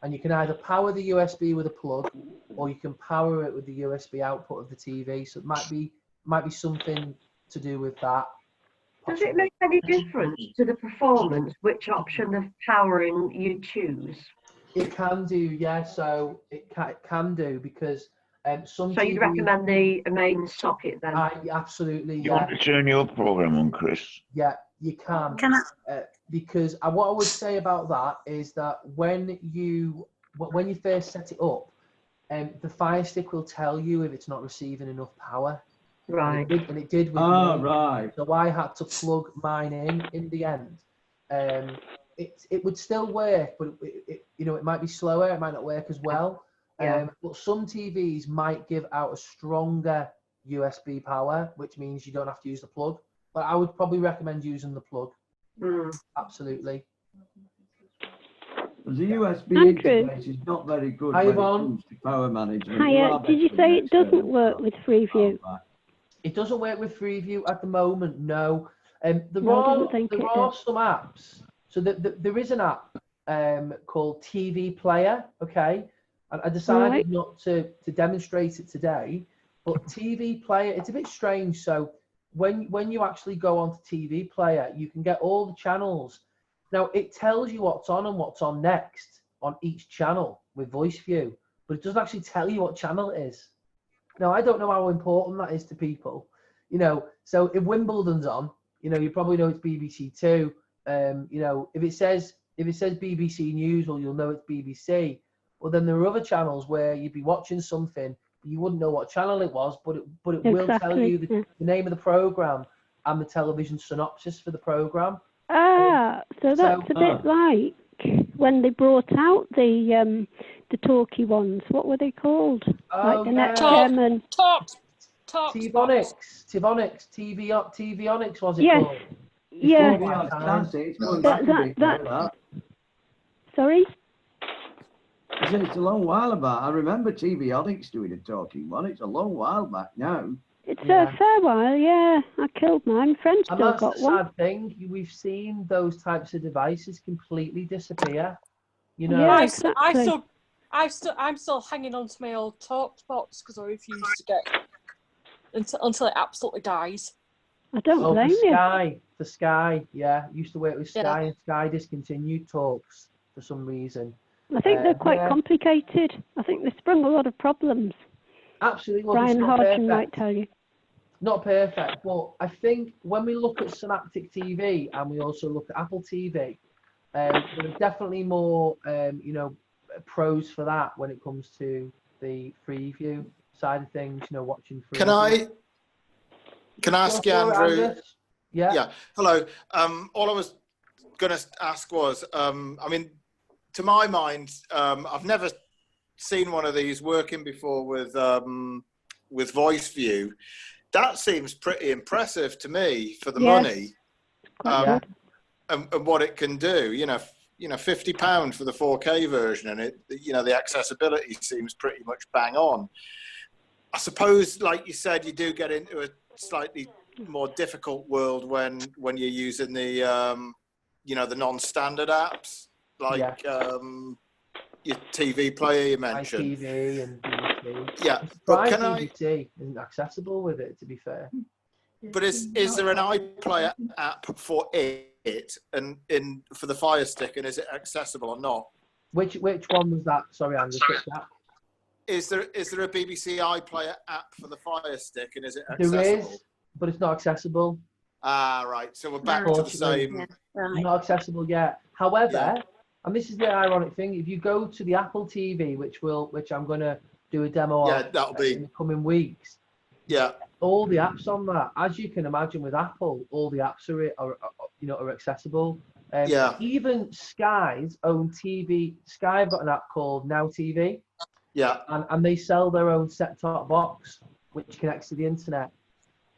And you can either power the USB with a plug, or you can power it with the USB output of the TV. So it might be something to do with that. Does it make any difference to the performance which option of powering you choose? It can do, yeah. So it can do because some. So you'd recommend the main socket then? Absolutely. You want to turn your program on, Chris? Yeah, you can. Because what I would say about that is that when you first set it up, the Fire Stick will tell you if it's not receiving enough power. Right. And it did with me. Right. So I had to plug mine in the end. It would still work, but it might be slower. It might not work as well. But some TVs might give out a stronger USB power, which means you don't have to use the plug. But I would probably recommend using the plug. Absolutely. The USB interface is not very good when it comes to power management. Hiya, did you say it doesn't work with Freeview? It doesn't work with Freeview at the moment, no. There are some apps. So there is an app called TV Player, okay? And I decided not to demonstrate it today, but TV Player, it's a bit strange. So when you actually go onto TV Player, you can get all the channels. Now, it tells you what's on and what's on next on each channel with Voice View, but it doesn't actually tell you what channel it is. Now, I don't know how important that is to people, so if Wimbledon's on, you probably know it's BBC Two. If it says BBC News, well, you'll know it's BBC. Well, then there are other channels where you'd be watching something, but you wouldn't know what channel it was, but it will tell you the name of the program and the television synopsis for the program. So that's a bit like when they brought out the talkie ones. What were they called? Like the Netcam Tivonics, TVonics was it called? Yeah. Sorry? I said it's a long while back. I remember TVonics doing a talking one. It's a long while back now. It's a fair while, yeah. I killed mine. Friend still got one. That's the sad thing. We've seen those types of devices completely disappear. Yeah, exactly. I'm still hanging on to my old TalkBox because I refuse to get until it absolutely dies. I don't blame you. The Sky, yeah. Used to work with Sky, and Sky discontinued Talks for some reason. I think they're quite complicated. I think they sprung a lot of problems. Absolutely. Well, Brian Hodgson might tell you. Not perfect, but I think when we look at Synaptic TV and we also look at Apple TV, there are definitely more, pros for that when it comes to the Freeview side of things. Watching Freeview. Can I ask you, Andrew? Yeah. Hello. All I was going to ask was, to my mind, I've never seen one of these working before with Voice View. That seems pretty impressive to me for the money, and what it can do. £50 for the 4K version, and the accessibility seems pretty much bang on. I suppose, like you said, you do get into a slightly more difficult world when you're using the the non-standard apps like your TV player you mentioned. ITV and BBC. Yeah, but can BBC isn't accessible with it, to be fair. But is there an iPlayer app for it, it and in for the Fire Stick, and is it accessible or not? Which one was that? Sorry, Andrew. Is there a BBC iPlayer app for the Fire Stick, and is it accessible? There is, but it's not accessible. Ah, right. So we're back to the same. Not accessible yet. However, and this is the ironic thing: if you go to the Apple TV, which I'm going to do a demo of that'll be in the coming weeks. Yeah. All the apps on that, as you can imagine, with Apple, all the apps are accessible. Even Sky's own TV, Sky have got an app called Now TV. Yeah. And they sell their own set-top box, which connects to the internet.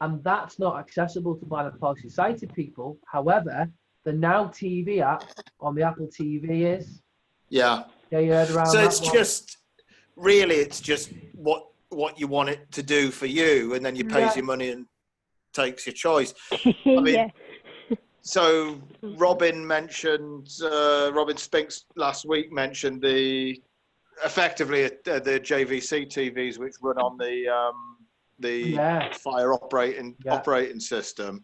And that's not accessible to blind and partially sighted people. However, the Now TV app on the Apple TV is. Yeah. Yeah, you heard around so that it's one? it's just what you want it to do for you, and then you pays your money and takes your choice. I mean, so Robin Spinks last week mentioned effectively the JVC TVs, which run on the Fire operating system.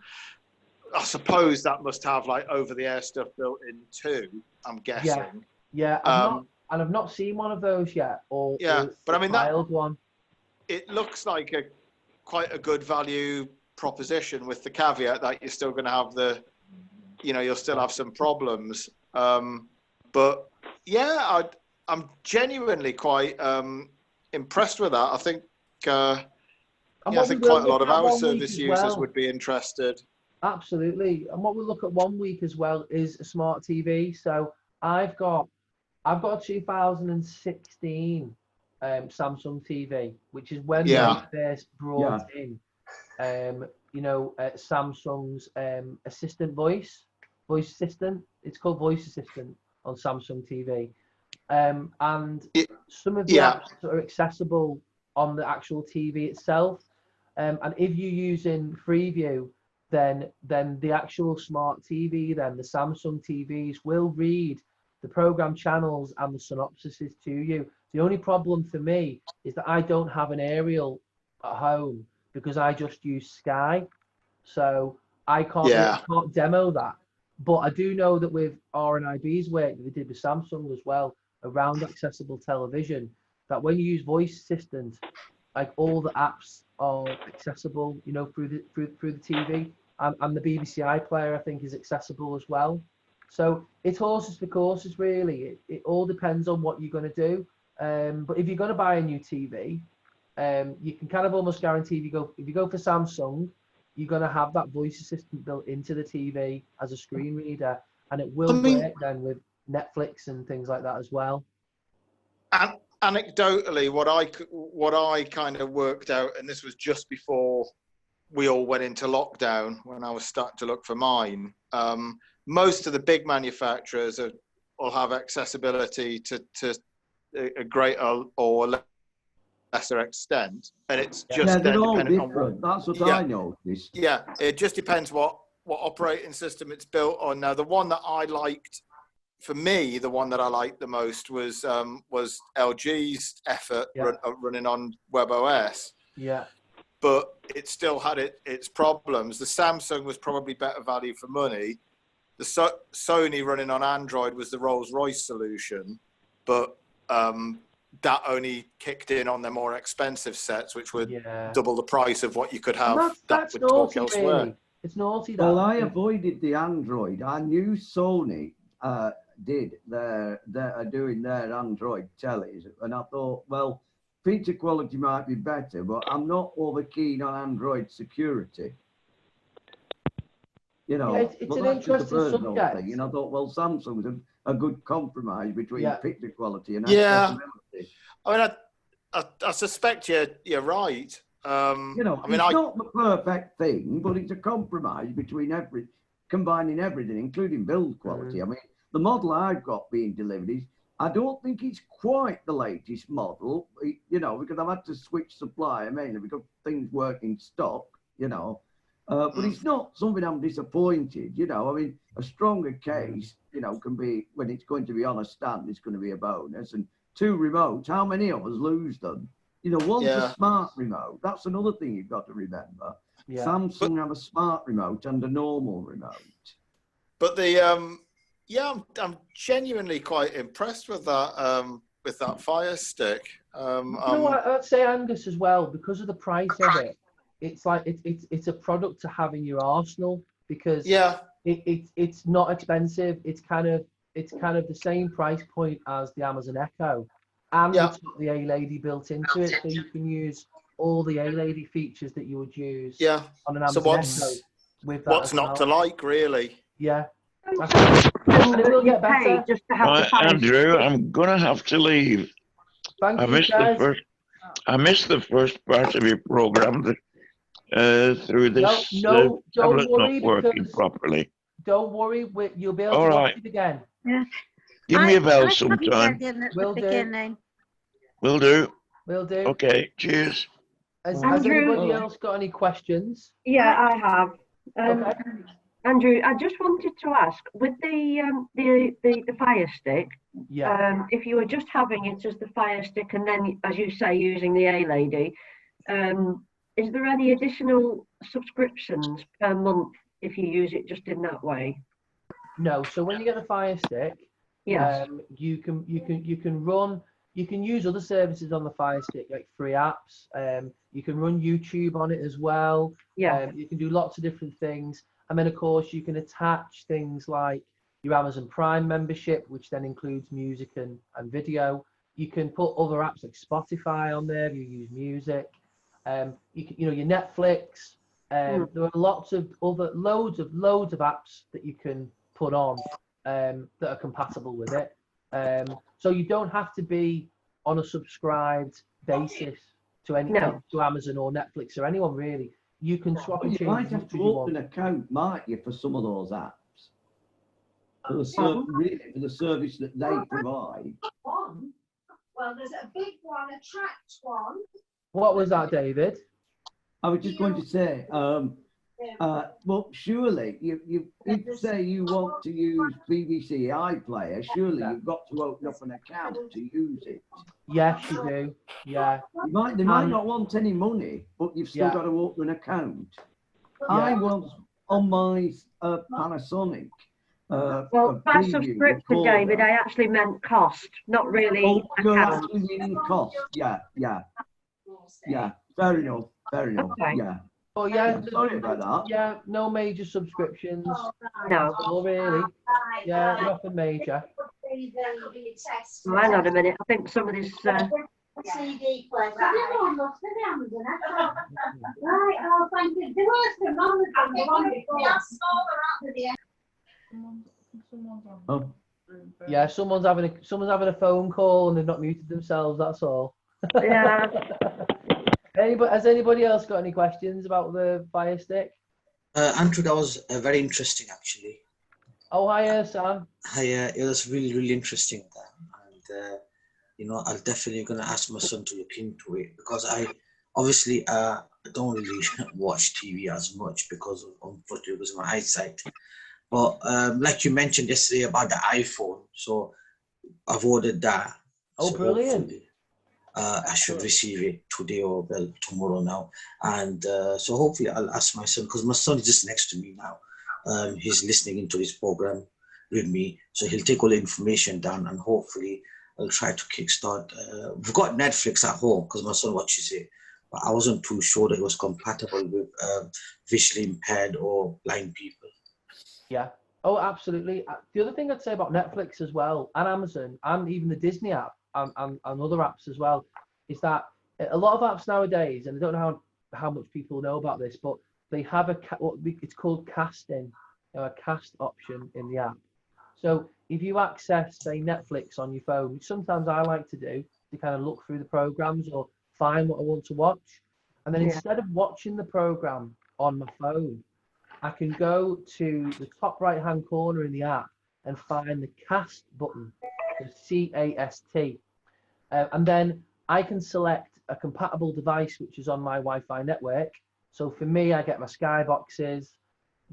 I suppose that must have like over-the-air stuff built in too, I'm guessing. Yeah. I've not seen one of those yet. But I mean that one. It looks like quite a good value proposition, with the caveat that you're still going to have you'll still have some problems. But yeah, I'm genuinely quite impressed with that. I think quite a lot of our service users would be interested. Absolutely. And what we'll look at one week as well is a smart TV. So I've got a 2016 Samsung TV, which is when they first brought in Samsung's assistant voice assistant. It's called Voice Assistant on Samsung TV. And some of the apps are accessible on the actual TV itself. And if you're using Freeview, then the actual smart TV, the Samsung TVs will read the program channels and the synopsises to you. The only problem for me is that I don't have an aerial at home because I just use Sky. So I can't demo that. But I do know that with RNIB's work that they did with Samsung as well around accessible television, that when you use Voice Assistant, like all the apps are accessible, through the TV, and the BBC iPlayer I think is accessible as well. So it's horses for courses really. It all depends on what you're going to do. But if you're going to buy a new TV, you can kind of almost guarantee if you go for Samsung, you're going to have that voice assistant built into the TV as a screen reader, and it will work then with Netflix and things like that as well. Anecdotally, what I kind of worked out, and this was just before we all went into lockdown when I was starting to look for mine. Most of the big manufacturers will have accessibility to a greater or lesser extent, and it's just they're all dependent different. on That's what I noticed. Yeah, it just depends what operating system it's built on. Now, the one that I liked, for me, the one that I liked the most was LG's effort running on WebOS. Yeah. But it still had its problems. The Samsung was probably better value for money. The Sony running on Android was the Rolls-Royce solution, but that only kicked in on their more expensive sets, which were double the price of what you could have. That's would naughty, talk elsewhere. really. It's naughty. Well, I avoided the Android. I knew Sony are doing their Android tellies, and I thought, well, feature quality might be better, but I'm not over keen on Android security. It's an interesting subject. Thing. And I thought, well, Samsung's a good compromise between picture quality and accessibility. I mean, I suspect you're right. It's not the perfect thing, but it's a compromise between combining everything, including build quality. I mean, the model I've got being delivered I don't think it's quite the latest model, because I've had to switch supplier mainly because things work in stock, but it's not something I'm disappointed, I mean, a stronger case, can be, when it's going to be on a stand, it's going to be a bonus. And 2 remotes, how many of us lose them? One's a smart remote. That's another thing you've got to remember. Samsung have a smart remote and a normal remote. But the yeah, I'm genuinely quite impressed with that Fire Stick. You know what, I'd say, Angus, as well, because of the price of it. It's like it's a product to have in your arsenal, because it's not expensive. It's kind of the same price point as the Amazon Echo, and it's got the A-Lady built into it, so you can use all the A-Lady features that you would use on an Amazon Echo. With that what's not to like, really? Yeah. And it will get better. Right, Andrew, I'm gonna have to leave. Thank you, I missed the first part of your program through this don't tablet worry, not working properly. Don't worry, you'll be able All to right. watch it again. Yeah. Give me a bell sometime. Will do. Will do. Will do. Okay, cheers. Has anybody else got any questions? Yeah, I have. Andrew, I just wanted to ask, with the Fire Stick, if you were just having it as the Fire Stick and then, as you say, using the A-Lady, is there any additional subscriptions per month if you use it just in that way? No. So when you get the Fire Stick, you can use other services on the Fire Stick, like free apps. You can run YouTube on it as well. You can do lots of different things. And then, of course, you can attach things like your Amazon Prime membership, which then includes music and video. You can put other apps like Spotify on there if you use music. You can, your Netflix. There are lots of loads of apps that you can put on that are compatible with it. So you don't have to be on a subscribed basis to to Amazon or Netflix or anyone really. You can swap and change. You might have to open an account, might you, for some of those apps? For the service that they provide. One. Well, there's a big one, a tracked one. What was that, David? I was just going to say, well, surely, if say you want to use BBC iPlayer, surely you've got to open up an account to use it. Yes, you do. Yeah. They might not want any money, but you've still got to open an account. I was on my Panasonic. Well, by subscription, David, I actually meant cost, not really account. Actually meaning cost. Yeah. Fair enough. Yeah. Oh Sorry about that. Yeah, no major subscriptions. No. Oh, really? Yeah, nothing major. Well, hang on a minute. I think some of this. CD player. Right, oh, thank you. There was the one before. Yeah, someone's having a phone call and they've not muted themselves. That's all. Yeah. Has anybody else got any questions about the Fire Stick? Andrew, that was very interesting, actually. Oh, hiya, Sam. Hiya, it was really, really interesting. And, I'm definitely going to ask my son to look into it, because I obviously don't really watch TV as much because of my eyesight. But like you mentioned yesterday about the iPhone, so I've ordered that. Oh, so brilliant. I should receive it today or tomorrow now. And so hopefully I'll ask my son, because my son is just next to me now. He's listening into this program with me. So he'll take all the information down and hopefully I'll try to kickstart. We've got Netflix at home because my son watches it. But I wasn't too sure that it was compatible with visually impaired or blind people. Yeah. Oh, absolutely. The other thing I'd say about Netflix as well, and Amazon, and even the Disney app, and other apps as well, is that a lot of apps nowadays, and I don't know how much people know about this, but they have it's called casting, a cast option in the app. So if you access, say, Netflix on your phone, which sometimes I like to do, to kind of look through the programs or find what I want to watch, and then instead of watching the program on my phone, I can go to the top right-hand corner in the app and find the cast button, the C-A-S-T. And then I can select a compatible device which is on my Wi-Fi network. So for me, I get my Skyboxes,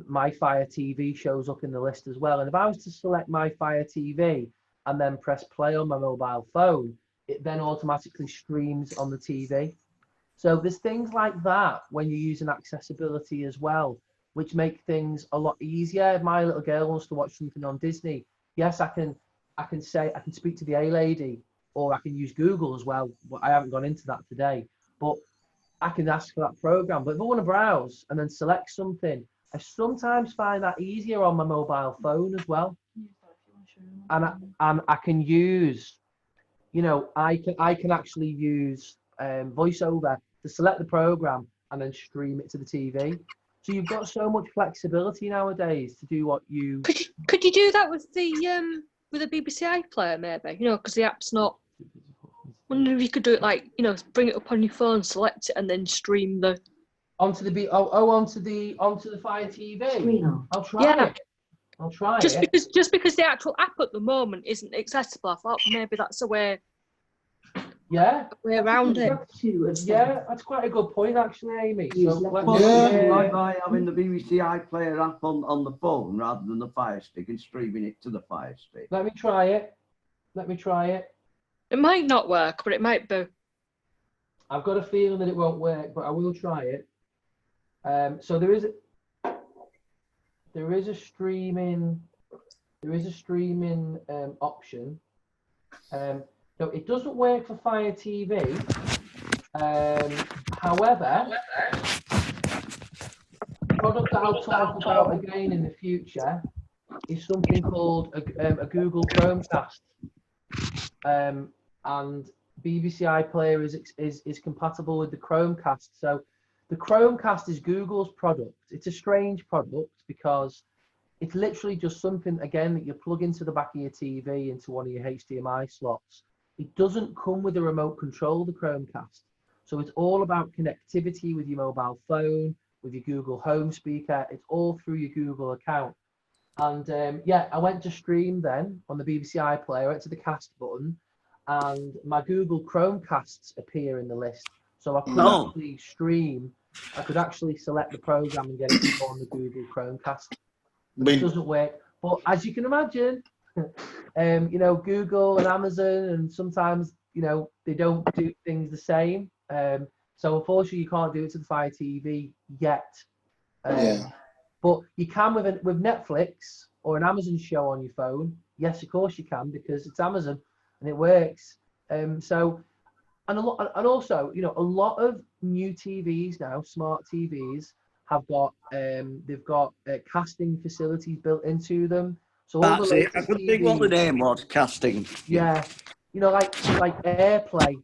my Fire TV shows up in the list as well. And if I was to select my Fire TV and then press play on my mobile phone, it then automatically streams on the TV. So there's things like that when you're using accessibility as well, which make things a lot easier. If my little girl wants to watch something on Disney, yes, I can speak to the A lady, or I can use Google as well. But I haven't gone into that today. But I can ask for that program. But if I want to browse and then select something, I sometimes find that easier on my mobile phone as well. And I can use, you know, I can actually use VoiceOver to select the program and then stream it to the TV. So you've got so much flexibility nowadays to do what you. Could you do that with the BBC iPlayer maybe? You know, because the app's not. I wonder if you could do it like, you know, bring it up on your phone, select it, and then stream the. Onto the onto the Fire TV. I'll try it. I'll try it. Just because the actual app at the moment isn't accessible, I thought maybe that's a way. Yeah. Way around it. Yeah, that's quite a good point actually, Amy. So by having the BBC iPlayer app on the phone rather than the Fire Stick and streaming it to the Fire Stick. Let me try it. It might not work, but it might be. I've got a feeling that it won't work, but I will try it. So there is a streaming option. So it doesn't work for Fire TV. However, the product that I'll talk about again in the future is something called a Google Chromecast. And BBC iPlayer is compatible with the Chromecast. So the Chromecast is Google's product. It's a strange product because it's literally just something, again, that you plug into the back of your TV into one of your HDMI slots. It doesn't come with a remote control, the Chromecast. So it's all about connectivity with your mobile phone, with your Google Home speaker. It's all through your Google account. And yeah, I went to stream then on the BBC iPlayer, went to the cast button, and my Google Chromecasts appear in the list. So I could actually stream, I could actually select the program and get it on the Google Chromecast. It doesn't work. But as you can imagine, you know, Google and Amazon, and sometimes, you know, they don't do things the same. So unfortunately, you can't do it to the Fire TV yet. But you can with Netflix or an Amazon show on your phone. Yes, of course you can, because it's Amazon and it works. So, and also, you know, a lot of new TVs now, smart TVs, have got they've got casting facilities built into them. So all that's the it. I couldn't think what the name was. Casting. Yeah, you know, like AirPlay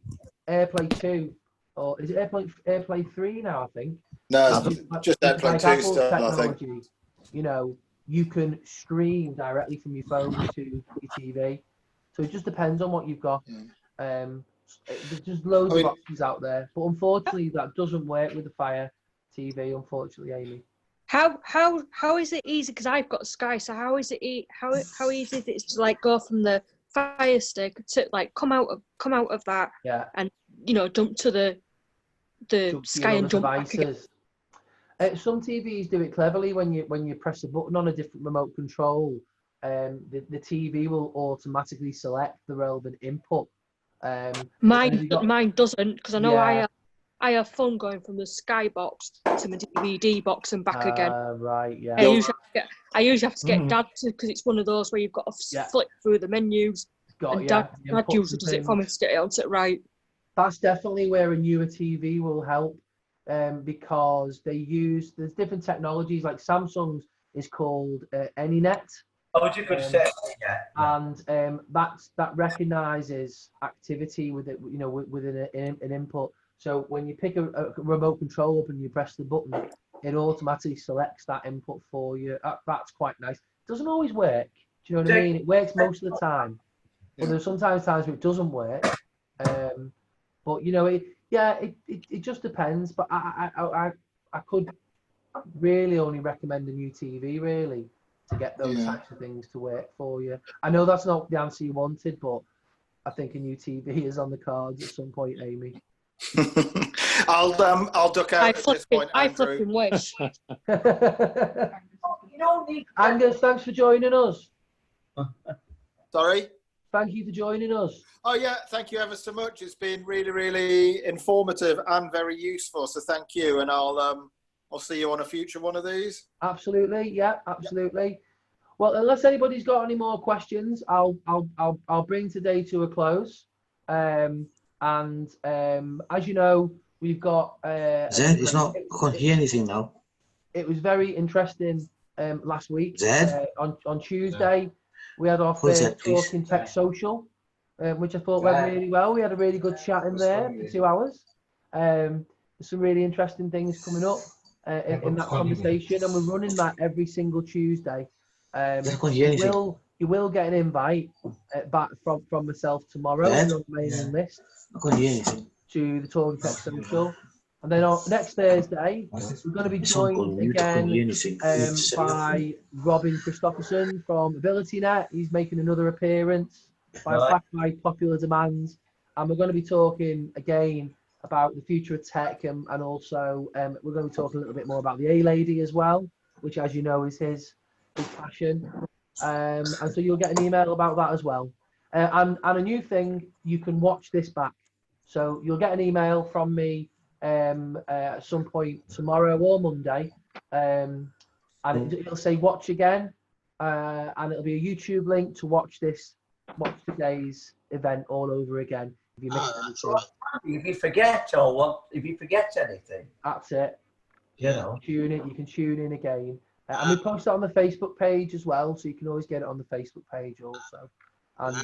2, or is it AirPlay 3 now? I think. No, just AirPlay 2 still, I think. You know, you can stream directly from your phone to your TV. So it just depends on what you've got. There's just loads of options out there, but unfortunately, that doesn't work with the Fire TV. Unfortunately, Amy. How is it easy? Because I've got Sky, so how is it how easy is it to like go from the Fire Stick to like come out of that, and you know, jump to the Sky and jump back again? Some TVs do it cleverly. When you press a button on a different remote control, the TV will automatically select the relevant input. Mine doesn't, because I know I have fun going from the Sky box to the DVD box and back again. Right, yeah. I usually have to get Dad to, because it's one of those where you've got to flick through the menus. Dad usually does it for me to get it onto it right. That's definitely where a newer TV will help, because there's different technologies. Like Samsung's is called AnyNet. Oh, you could say, and that recognizes activity with it, you know, within an input. So when you pick a remote control up and you press the button, it automatically selects that input for you. That's quite nice. It doesn't always work. Do you know what I mean? It works most of the time, but there's sometimes times where it doesn't work. But you know, it just depends. But I could really only recommend a new TV really to get those types of things to work for you. I know that's not the answer you wanted, but I think a new TV is on the cards at some point, Amy. I'll duck out at this point, I flipping wish. Angus, thanks for joining us. Sorry? Thank you for joining us. Oh yeah, thank you ever so much. It's been really, really informative and very useful. So thank you, and I'll I'll see you on a future one of these. Absolutely, yeah, absolutely. Well, unless anybody's got any more questions, I'll bring today to a close. As you know, we've got. Zed, it's not. I can't hear anything now. It was very interesting last week. Zed? On Tuesday, we had our first Talking Tech Social, which I thought went really well. We had a really good chat in there for 2 hours. There's some really interesting things coming up in that conversation, and we're running that every single Tuesday. You will get an invite back from myself tomorrow on the mailing list to the Talking Tech Social. And then on next Thursday, we're going to be joined again by Robin Christopherson from AbilityNet. He's making another appearance by popular demand. And we're going to be talking again about the future of tech, and also we're going to be talking a little bit more about the A-Lady as well, which, as you know, is his passion. And so you'll get an email about that as well. And a new thing, you can watch this back. So you'll get an email from me at some point tomorrow or Monday, and it'll say watch again, and it'll be a YouTube link to watch today's event all over again. If you missed anything, if you forget or what, if you forget anything, that's it. You can tune in again, and we post it on the Facebook page as well, so you can always get it on the Facebook page also. And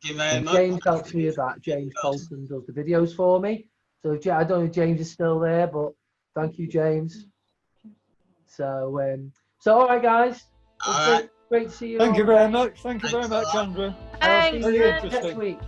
James helps me with that. James Colton does the videos for me. So I don't know if James is still there, but thank you, James. So all right, guys. Great to see you. Thank you very much. Thank you very much, Andrew. I'll see you next week.